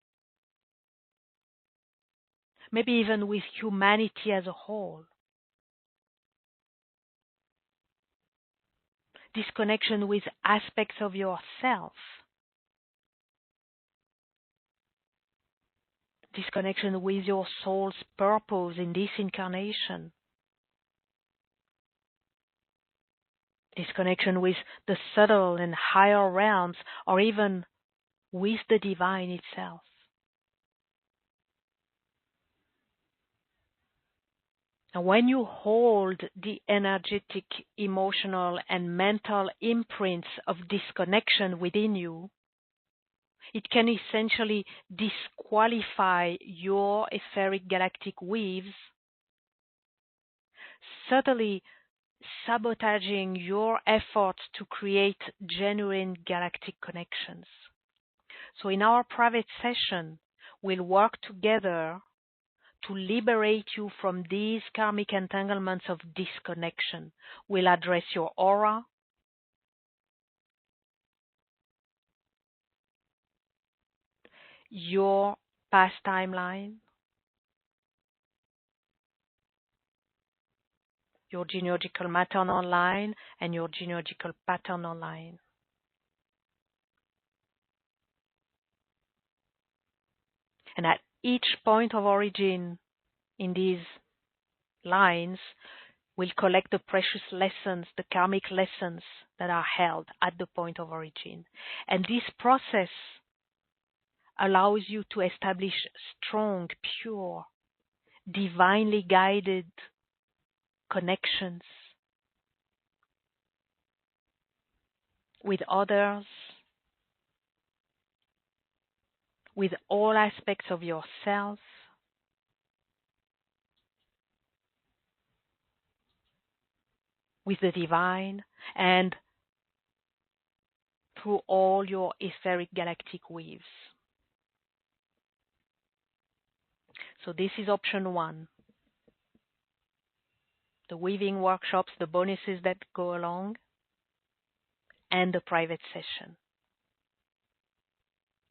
maybe even with humanity as a whole. Disconnection with aspects of yourself. Disconnection with your soul's purpose in this incarnation. Disconnection with the subtle and higher realms, or even with the divine itself. And when you hold the energetic, emotional, and mental imprints of disconnection within you, it can essentially disqualify your etheric galactic weaves, subtly sabotaging your efforts to create genuine galactic connections. So in our private session, we'll work together to liberate you from these karmic entanglements of disconnection. We'll address your aura, your past timeline, your genealogical maternal line, and your genealogical paternal line. And at each point of origin in these lines, we'll collect the precious lessons, the karmic lessons that are held at the point of origin. And this process allows you to establish strong, pure, divinely guided connections with others, with all aspects of yourself, with the divine, and through all your etheric galactic weaves. So this is option 1. the weaving workshops, the bonuses that go along, and the private session.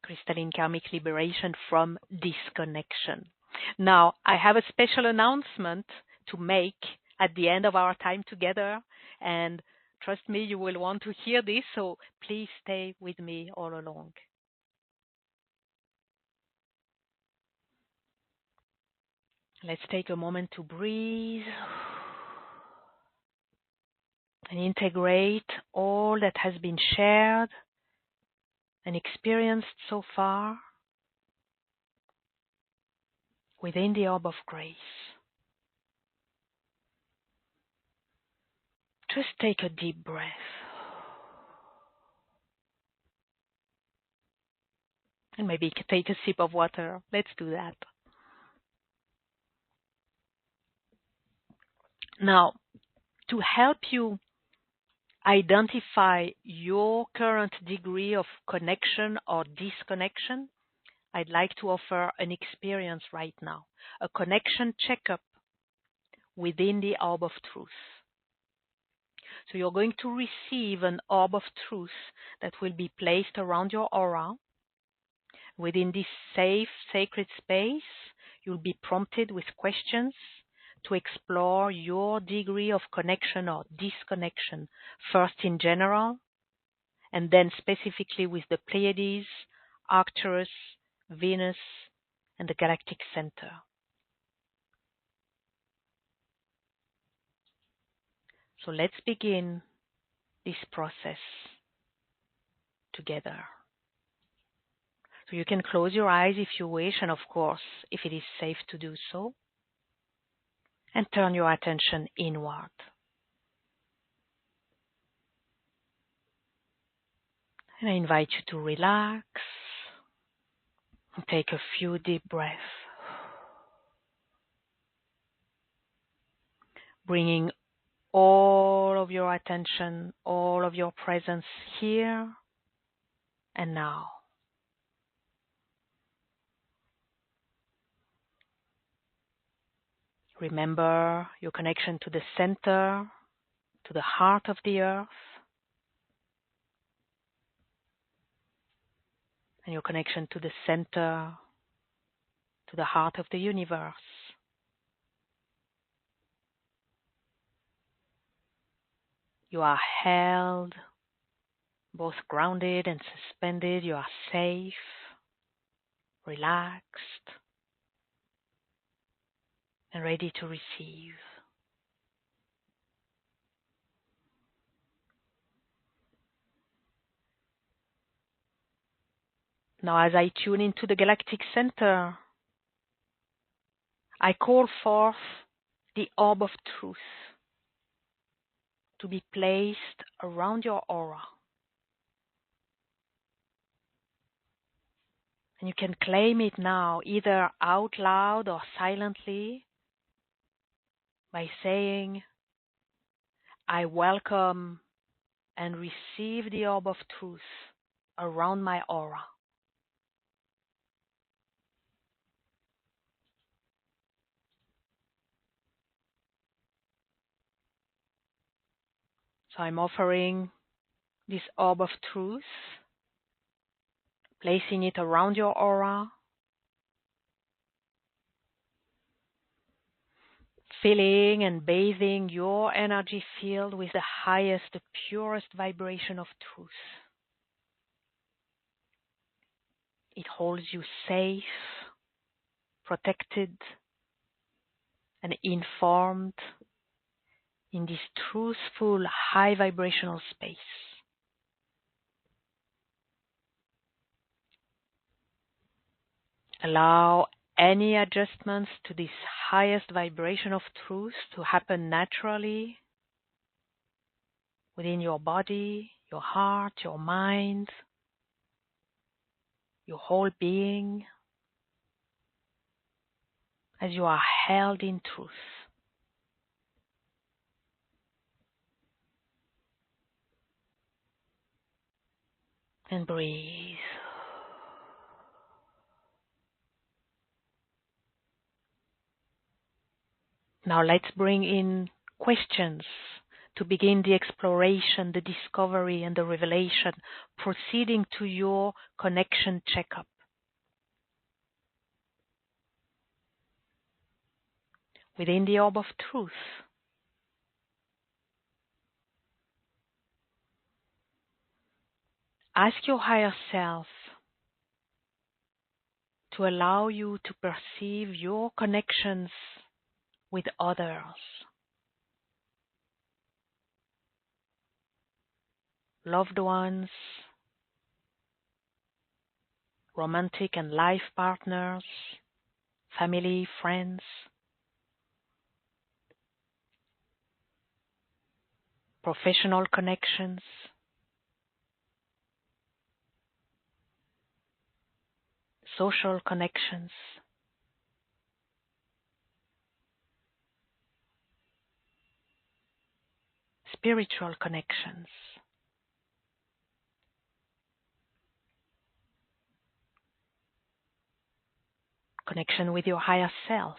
Crystalline karmic liberation from disconnection. Now, I have a special announcement to make at the end of our time together, and trust me, you will want to hear this, so please stay with me all along. Let's take a moment to breathe and integrate all that has been shared and experienced so far within the orb of grace. Just take a deep breath. And maybe take a sip of water. Let's do that. Now, to help you identify your current degree of connection or disconnection, I'd like to offer an experience right now, a connection checkup within the Orb of Truth. So you're going to receive an Orb of Truth that will be placed around your aura. Within this safe, sacred space, you'll be prompted with questions to explore your degree of connection or disconnection, first in general, and then specifically with the Pleiades, Arcturus, Venus, and the Galactic Center. So let's begin this process together. So you can close your eyes if you wish, and of course, if it is safe to do so, and turn your attention inward. And I invite you to relax and take a few deep breaths, bringing all of your attention, all of your presence here and now. Remember your connection to the center, to the heart of the earth, and your connection to the center, to the heart of the universe. You are held, both grounded and suspended. You are safe, relaxed, and ready to receive. Now, as I tune into the Galactic Center, I call forth the Orb of Truth to be placed around your aura. And you can claim it now, either out loud or silently, by saying, I welcome and receive the Orb of Truth around my aura. So I'm offering this Orb of Truth, placing it around your aura, filling and bathing your energy field with the highest, the purest vibration of truth. It holds you safe, protected, and informed in this truthful, high vibrational space. Allow any adjustments to this highest vibration of truth to happen naturally within your body, your heart, your mind, your whole being, as you are held in truth. And breathe. Now let's bring in questions to begin the exploration, the discovery, and the revelation, proceeding to your connection checkup. Within the Orb of Truth, ask your higher self to allow you to perceive your connections with others, loved ones, romantic and life partners, family, friends, professional connections, social connections, spiritual connections, connection with your higher self,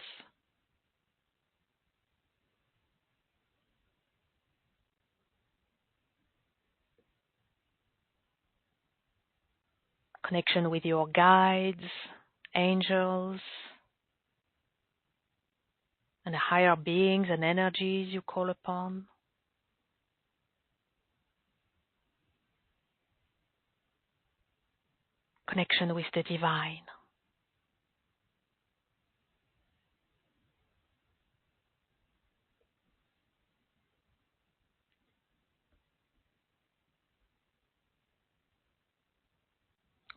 connection with your guides, angels, and higher beings and energies you call upon. Connection with the divine.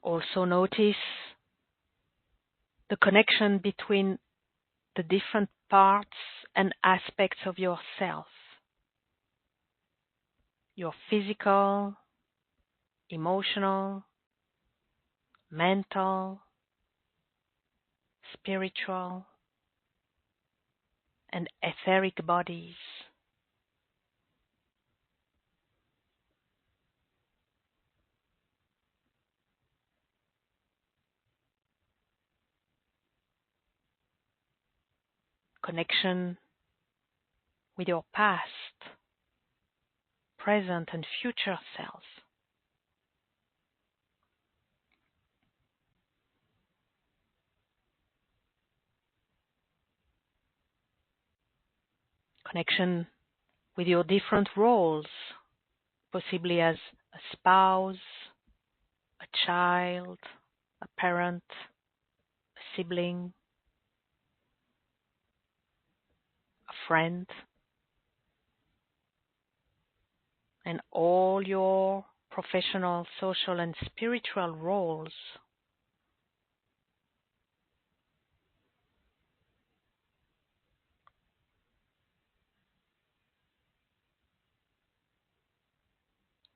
Also notice the connection between the different parts and aspects of yourself. Your physical, emotional, mental, spiritual, and etheric bodies. Connection with your past, present, and future self. Connection with your different roles, possibly as a spouse, a child, a parent, a sibling, a friend, and all your professional, social, and spiritual roles.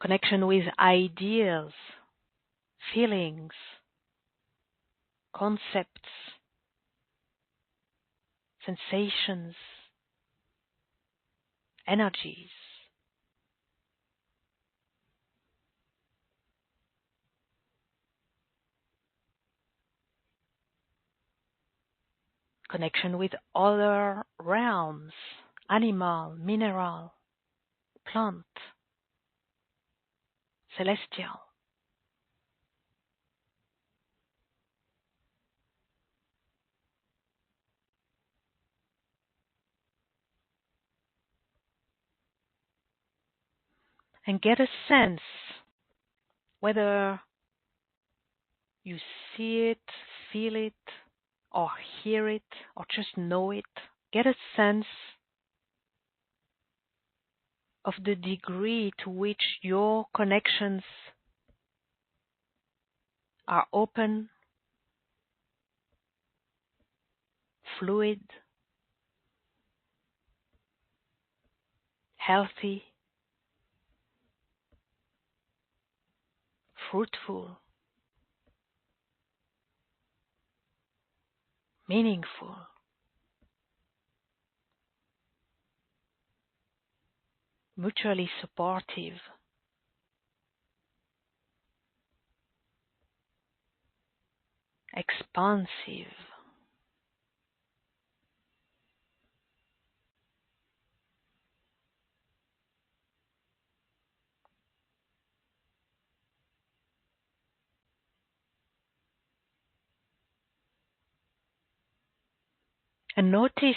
Connection with ideas, feelings, concepts, sensations, energies. Connection with other realms, animal, mineral, plant, celestial. And get a sense whether you see it, feel it, or hear it, or just know it. Get a sense of the degree to which your connections are open, fluid, healthy, fruitful, meaningful, mutually supportive, expansive, And notice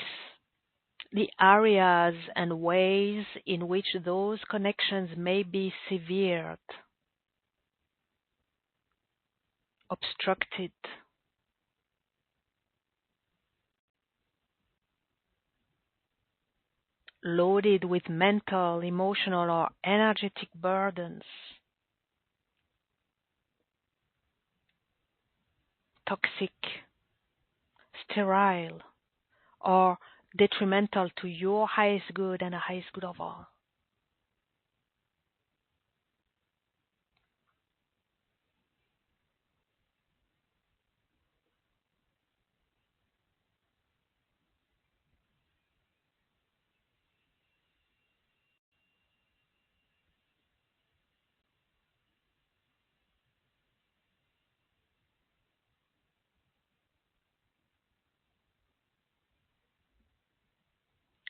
the areas and ways in which those connections may be severed, obstructed, loaded with mental, emotional, or energetic burdens, toxic, sterile, or detrimental to your highest good and the highest good of all.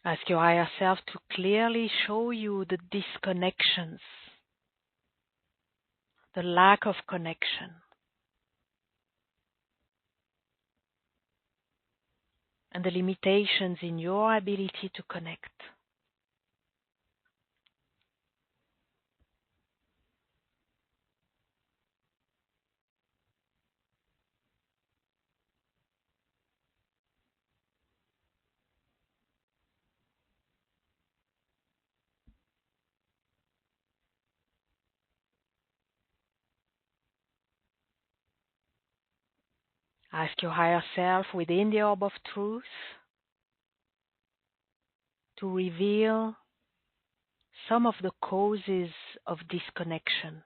Ask your higher self to clearly show you the disconnections, the lack of connection, and the limitations in your ability to connect. Ask your higher self within the Orb of Truth to reveal some of the causes of disconnection,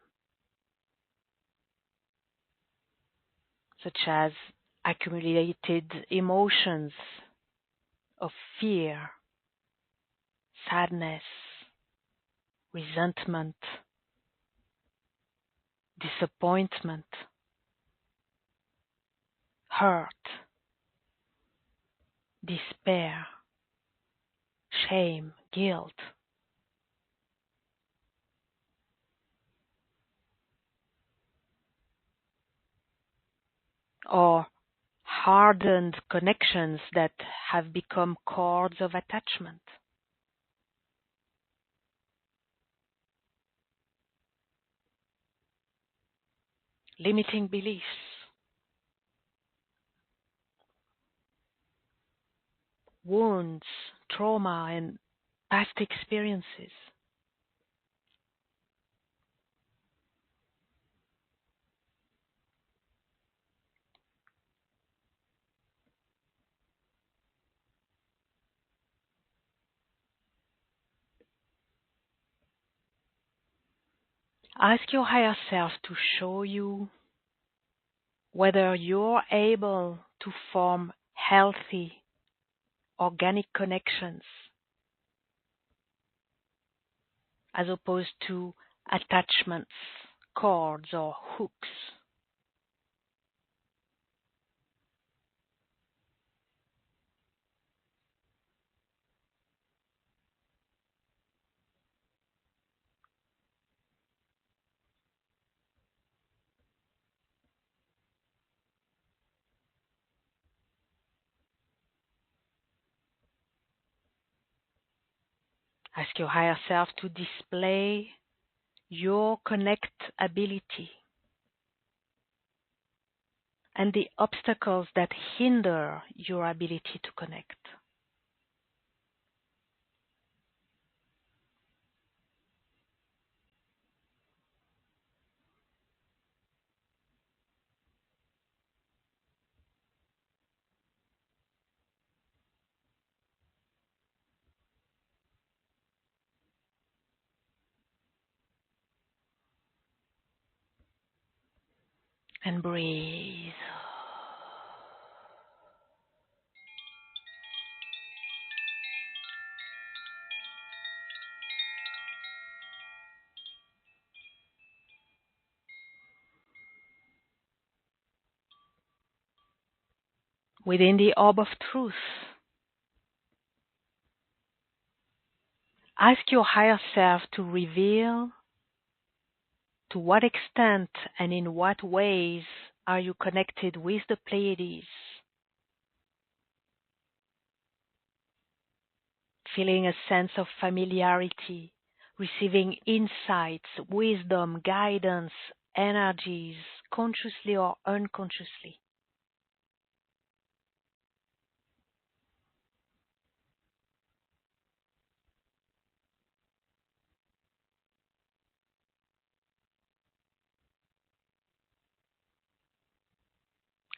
such as accumulated emotions of fear, sadness, resentment, disappointment, hurt, despair, shame, guilt. Or hardened connections that have become cords of attachment. Limiting beliefs. Wounds, trauma, and past experiences. Ask your higher self to show you whether you're able to form healthy, organic connections as opposed to attachments, cords, or hooks. Ask your higher self to display your connect ability and the obstacles that hinder your ability to connect. And breathe. Within the Orb of Truth, ask your higher self to reveal to what extent and in what ways are you connected with the Pleiades, feeling a sense of familiarity, receiving insights, wisdom, guidance, energies, consciously or unconsciously.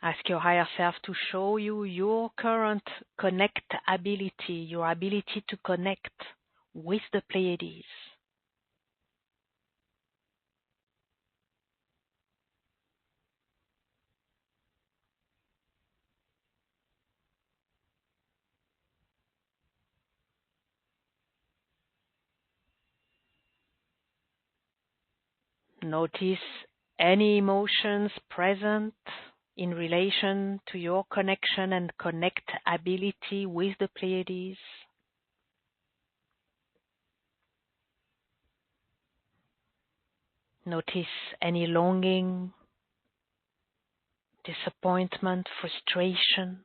Ask your higher self to show you your current connectability, your ability to connect with the Pleiades. Notice any emotions present in relation to your connection and connectability with the Pleiades. Notice any longing, disappointment, frustration,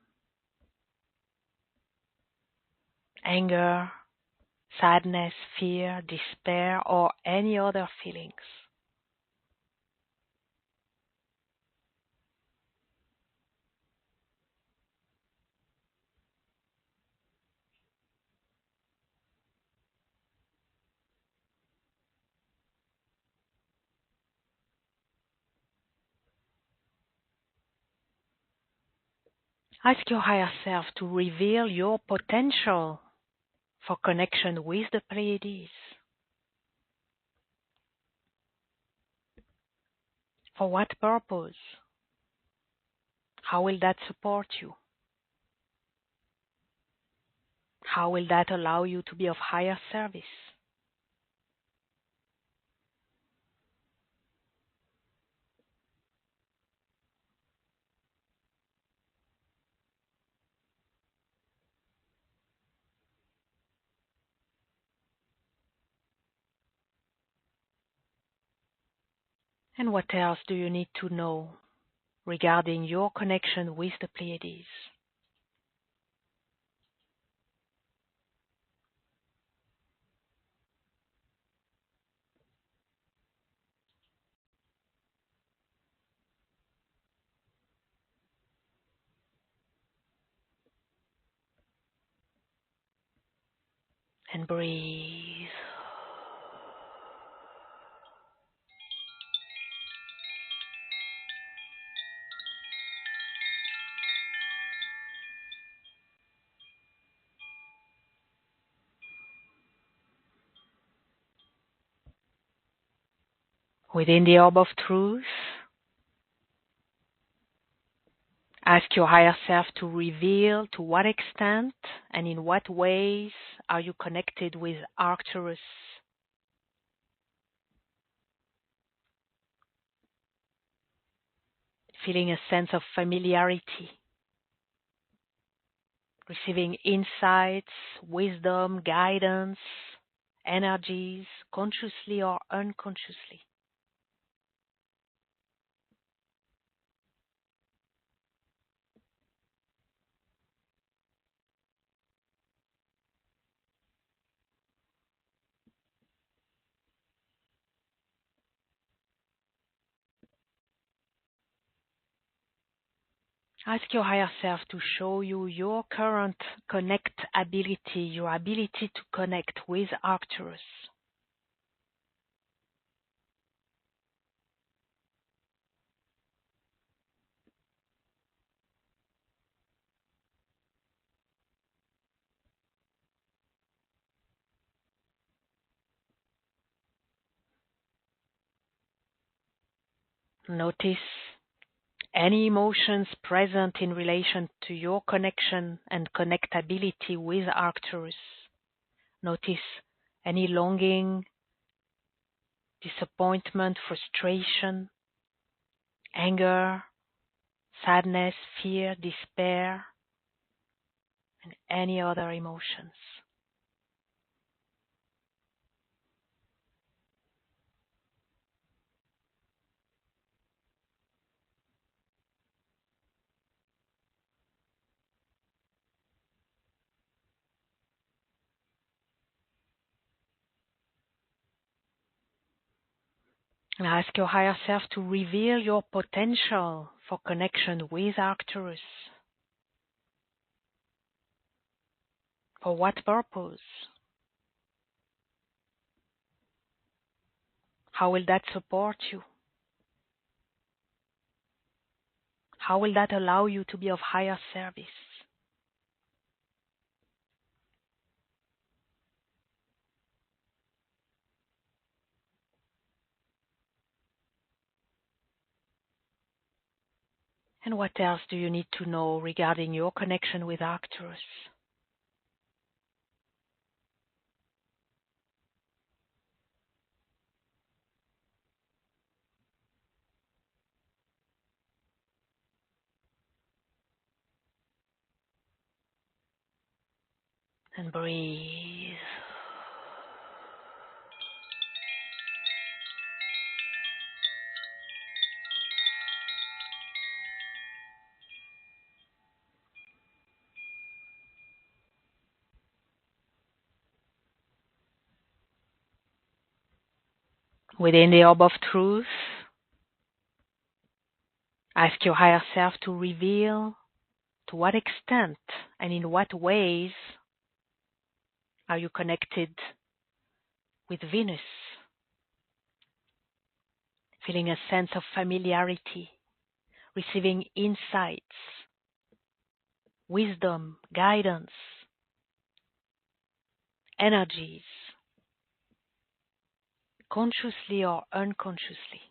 anger, sadness, fear, despair, or any other feelings. Ask your higher self to reveal your potential for connection with the Pleiades. For what purpose? How will that support you? How will that allow you to be of higher service? And what else do you need to know regarding your connection with the Pleiades? And breathe. Within the Orb of Truth, ask your higher self to reveal to what extent and in what ways are you connected with Arcturus. Feeling a sense of familiarity, receiving insights, wisdom, guidance, energies, consciously or unconsciously. Ask your higher self to show you your current connectability, your ability to connect with Arcturus. Notice any emotions present in relation to your connection and connectability with Arcturus. Notice any longing, disappointment, frustration, anger, sadness, fear, despair, and any other emotions. And ask your higher self to reveal your potential for connection with Arcturus. For what purpose? How will that support you? How will that allow you to be of higher service? And what else do you need to know regarding your connection with Arcturus? And breathe. Within the Orb of Truth, ask your higher self to reveal to what extent and in what ways are you connected with Venus, feeling a sense of familiarity, receiving insights, wisdom, guidance, energies, consciously or unconsciously.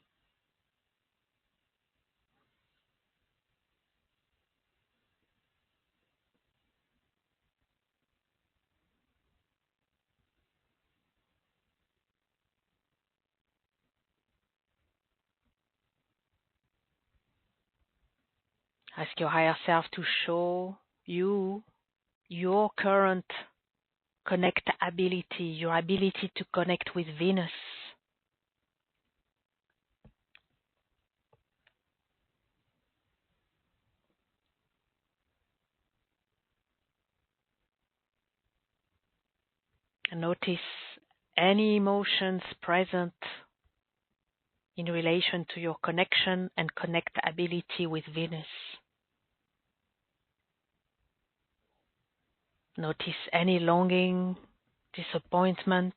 Ask your higher self to show you your current connectability, your ability to connect with Venus. And notice any emotions present in relation to your connection and connectability with Venus. Notice any longing, disappointment,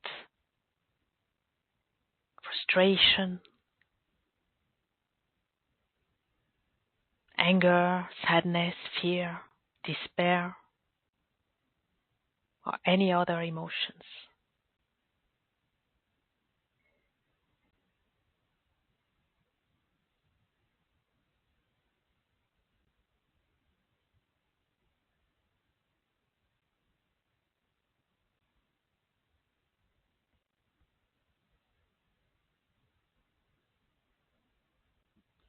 frustration, anger, sadness, fear, despair, or any other emotions.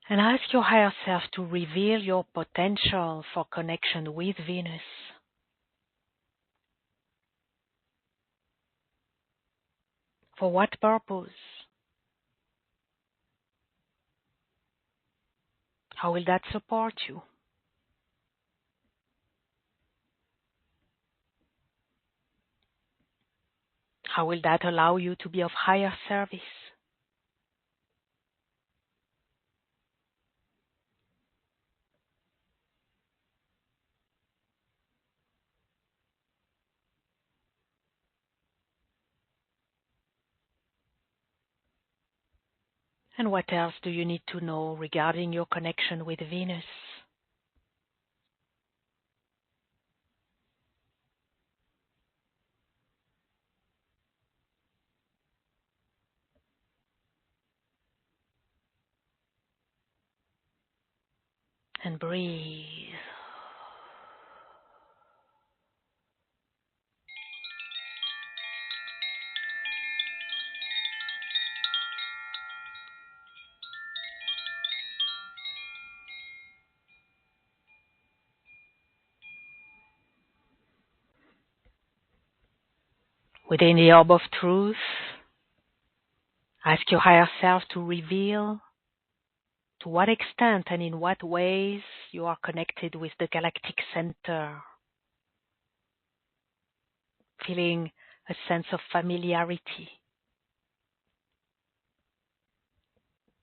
And ask your higher self to reveal your potential for connection with Venus. For what purpose? How will that support you? How will that allow you to be of higher service? And what else do you need to know regarding your connection with Venus? And breathe. Within the Orb of Truth, ask your higher self to reveal to what extent and in what ways you are connected with the Galactic Center, feeling a sense of familiarity,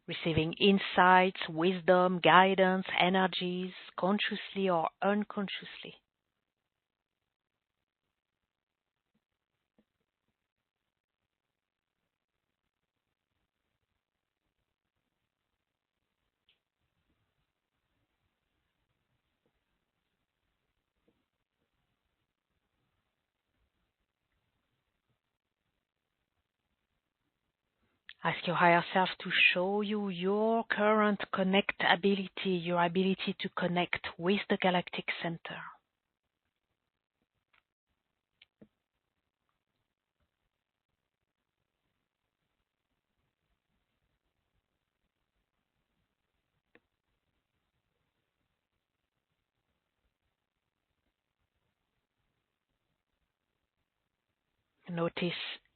receiving insights, wisdom, guidance, energies, consciously or unconsciously. Ask your higher self to show you your current connectability, your ability to connect with the galactic center. Notice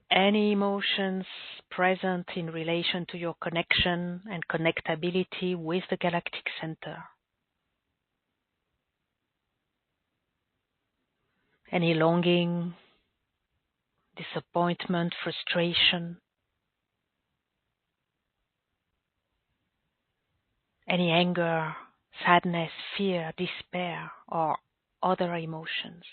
any emotions present in relation to your connection and connectability with the galactic center. Any longing, disappointment, frustration, any anger, sadness, fear, despair, or other emotions.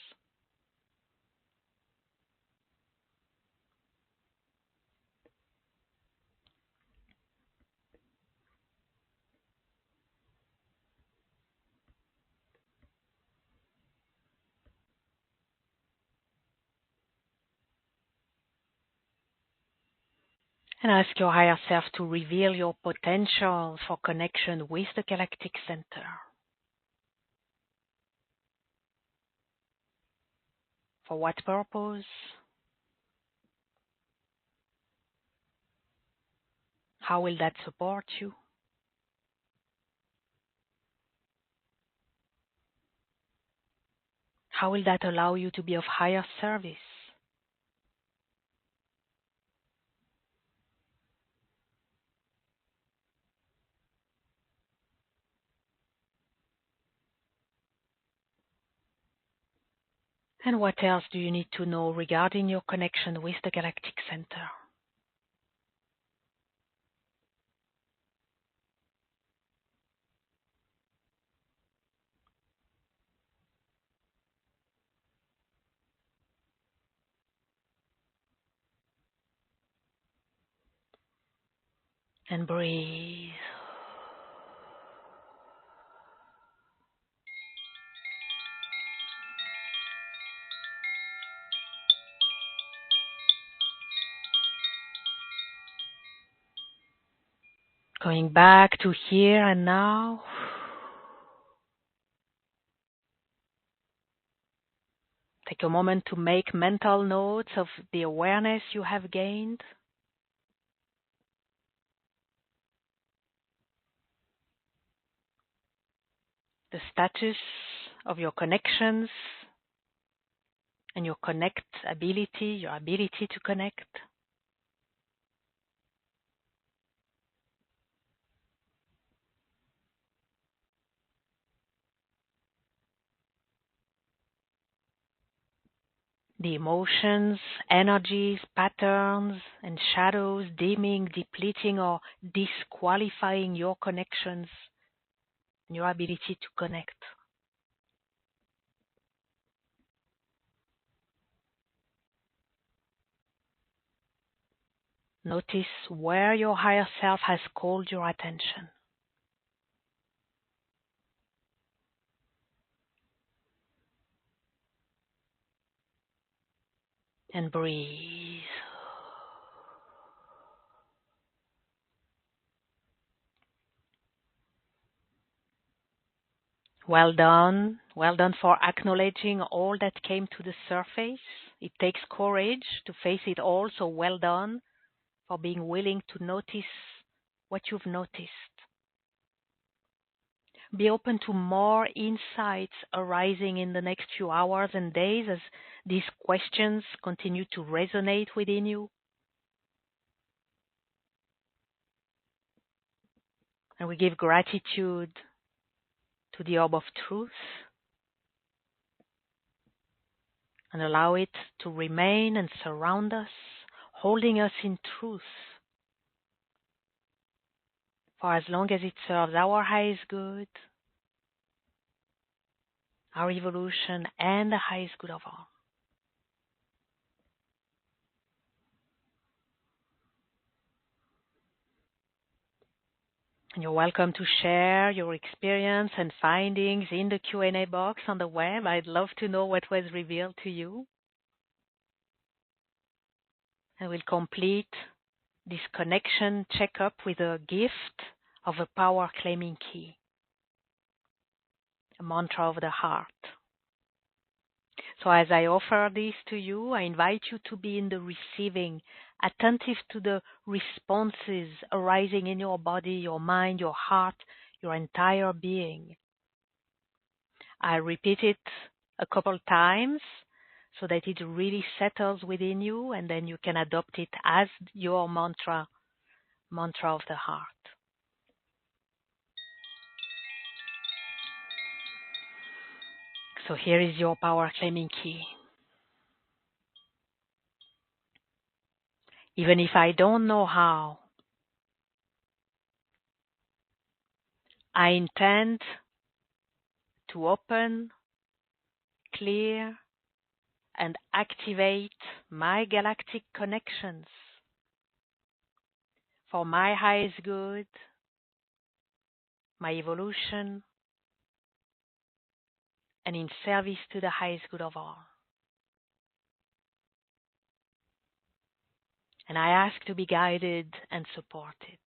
And ask your higher self to reveal your potential for connection with the galactic center. For what purpose? How will that support you? How will that allow you to be of higher service? And what else do you need to know regarding your connection with the galactic center? And breathe. Going back to here and now. Take a moment to make mental notes of the awareness you have gained. The status of your connections and your connectability, your ability to connect. The emotions, energies, patterns, and shadows dimming, depleting, or disqualifying your connections and your ability to connect. Notice where your higher self has called your attention. And breathe. Well done. Well done for acknowledging all that came to the surface. It takes courage to face it all, so well done for being willing to notice what you've noticed. Be open to more insights arising in the next few hours and days as these questions continue to resonate within you. And we give gratitude to the Orb of Truth and allow it to remain and surround us, holding us in truth. for as long as it serves our highest good, our evolution, and the highest good of all. And you're welcome to share your experience and findings in the Q&A box on the web. I'd love to know what was revealed to you. And we'll complete this connection checkup with a gift of a power claiming key, a mantra of the heart. So as I offer this to you, I invite you to be in the receiving, attentive to the responses arising in your body, your mind, your heart, your entire being. I repeat it a couple times so that it really settles within you, and then you can adopt it as your mantra of the heart. So here is your power claiming key. Even if I don't know how, I intend to open, clear, and activate my galactic connections for my highest good, my evolution, and in service to the highest good of all. And I ask to be guided and supported.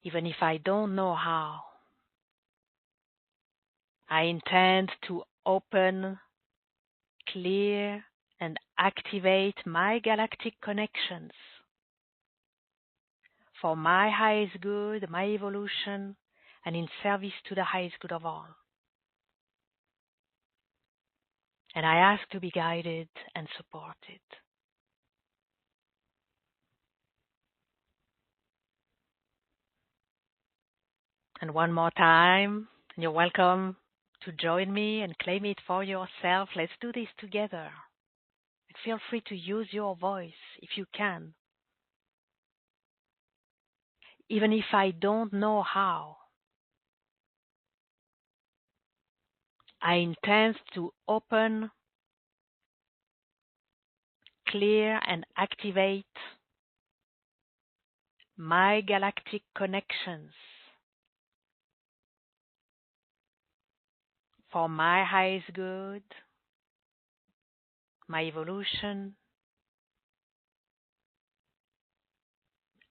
Even if I don't know how, I intend to open, clear, and activate my galactic connections for my highest good, my evolution, and in service to the highest good of all. And I ask to be guided and supported. And one more time, and you're welcome to join me and claim it for yourself. Let's do this together. And feel free to use your voice if you can. Even if I don't know how, I intend to open, clear, and activate my galactic connections for my highest good, my evolution,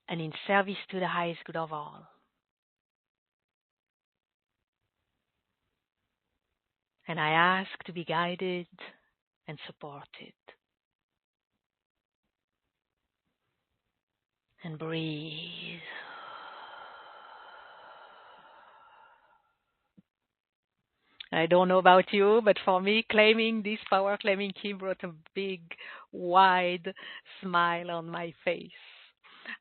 and in service to the highest good of all. And I ask to be guided and supported. And breathe. I don't know about you, but for me, claiming this power claiming key brought a big, wide smile on my face.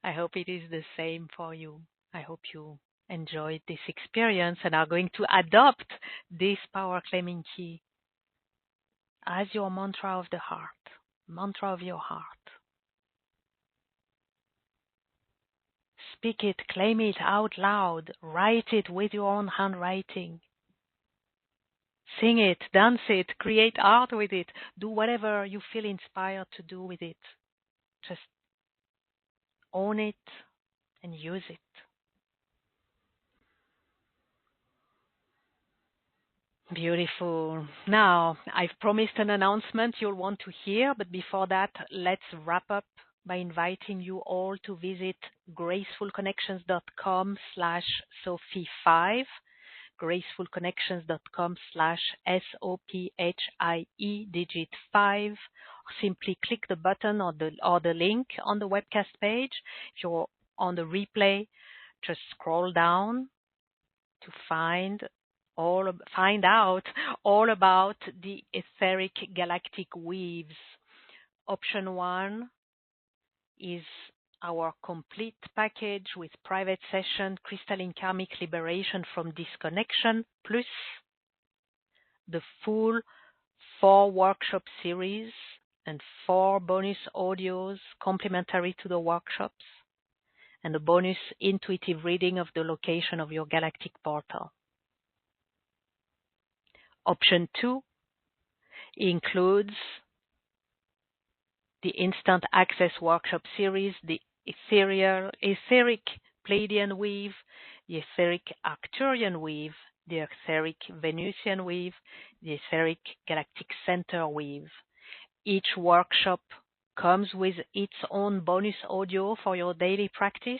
I hope it is the same for you. I hope you enjoyed this experience and are going to adopt this power claiming key as your mantra of the heart, mantra of your heart. Speak it, claim it out loud, write it with your own handwriting. Sing it, dance it, create art with it, do whatever you feel inspired to do with it. Just own it and use it. Beautiful. Now, I've promised an announcement you'll want to hear, but before that, let's wrap up by inviting you all to visit gracefulconnections.com/Sophie5, gracefulconnections.com/SOPHIE5, or simply click the button or the link on the webcast page. If you're on the replay, just scroll down to find out all about the etheric galactic weaves. Option 1 is our complete package with private session, crystalline karmic liberation from disconnection, plus the full 4 workshop series and 4 bonus audios complementary to the workshops, and a bonus intuitive reading of the location of your galactic portal. Option 2 includes the Instant Access Workshop Series, the Etheric Pleiadian Weave, the Etheric Arcturian Weave, the Etheric Venusian Weave, the Etheric Galactic Center Weave. Each workshop comes with its own bonus audio for your daily practice,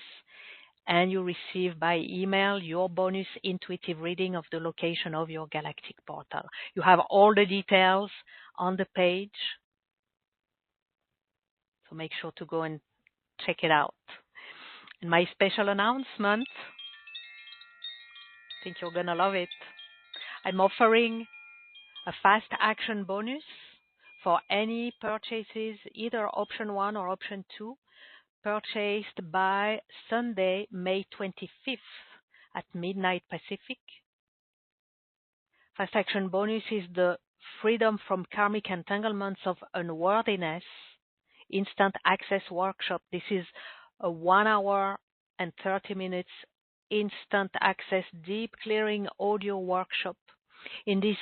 and you receive by email your bonus intuitive reading of the location of your galactic portal. You have all the details on the page, so make sure to go and check it out. And my special announcement, I think you're going to love it. I'm offering a fast action bonus for any purchases, either option 1 or option 2, purchased by Sunday, May 25th at midnight Pacific. Fast action bonus is the Freedom from Karmic Entanglements of Unworthiness Instant Access Workshop. This is a 1 hour and 30 minutes instant access deep clearing audio workshop. In this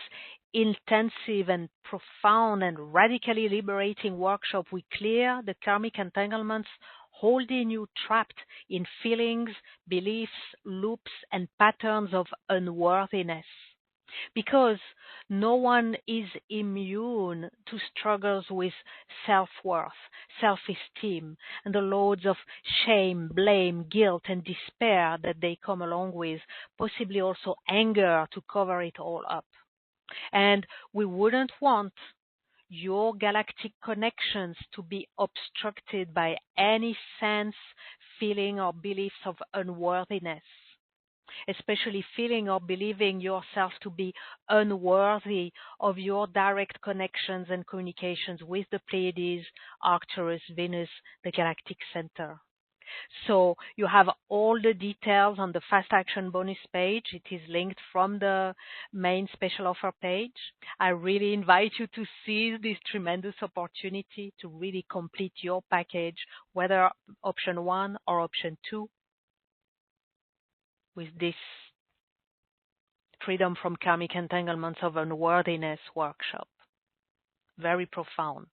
intensive and profound and radically liberating workshop, we clear the karmic entanglements holding you trapped in feelings, beliefs, loops, and patterns of unworthiness. Because no one is immune to struggles with self-worth, self-esteem, and the loads of shame, blame, guilt, and despair that they come along with, possibly also anger to cover it all up. And we wouldn't want your galactic connections to be obstructed by any sense, feeling, or beliefs of unworthiness, especially feeling or believing yourself to be unworthy of your direct connections and communications with the Pleiades, Arcturus, Venus, the Galactic Center. So you have all the details on the Fast Action bonus page. It is linked from the main special offer page. I really invite you to seize this tremendous opportunity to really complete your package, whether option 1 or option 2, with this Freedom from Karmic Entanglements of Unworthiness workshop. Very profound,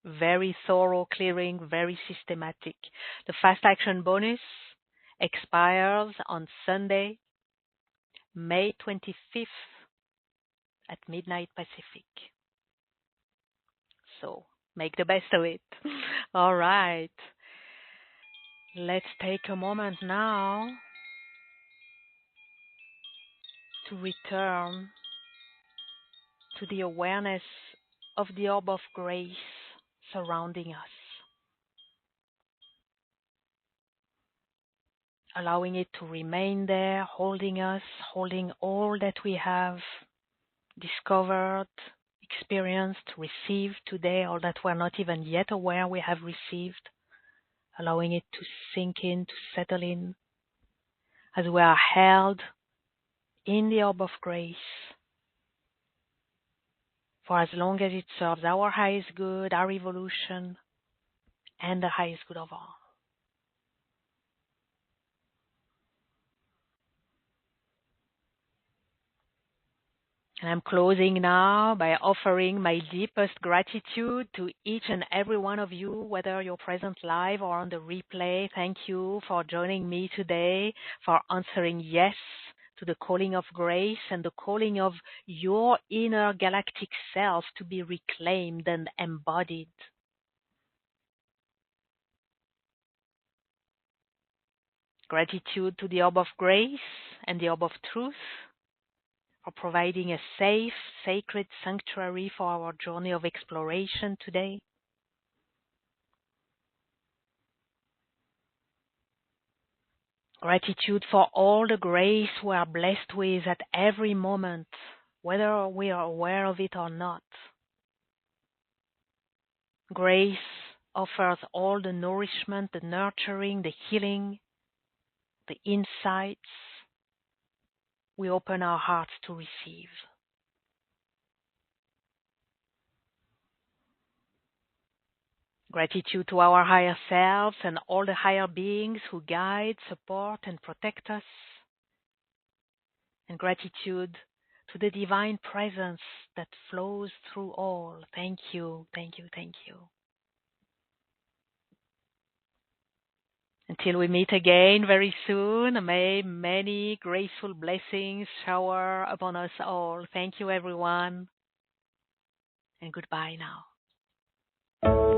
very thorough clearing, very systematic. The Fast Action bonus expires on Sunday, May 25th at midnight Pacific. So make the best of it. All right. Let's take a moment now to return to the awareness of the orb of grace surrounding us, allowing it to remain there, holding us, holding all that we have discovered, experienced, received today, all that we're not even yet aware we have received, allowing it to sink in, to settle in, as we are held in the orb of grace for as long as it serves our highest good, our evolution, and the highest good of all. And I'm closing now by offering my deepest gratitude to each and every one of you, whether you're present live or on the replay. Thank you for joining me today, for answering yes to the calling of grace and the calling of your inner galactic self to be reclaimed and embodied. Gratitude to the Orb of Grace and the Orb of Truth for providing a safe, sacred sanctuary for our journey of exploration today. Gratitude for all the grace we are blessed with at every moment, whether we are aware of it or not. Grace offers all the nourishment, the nurturing, the healing, the insights we open our hearts to receive. Gratitude to our higher selves and all the higher beings who guide, support, and protect us. And gratitude to the divine presence that flows through all. Thank you, thank you, thank you. Until we meet again very soon, may many graceful blessings shower upon us all. Thank you, everyone, and goodbye now.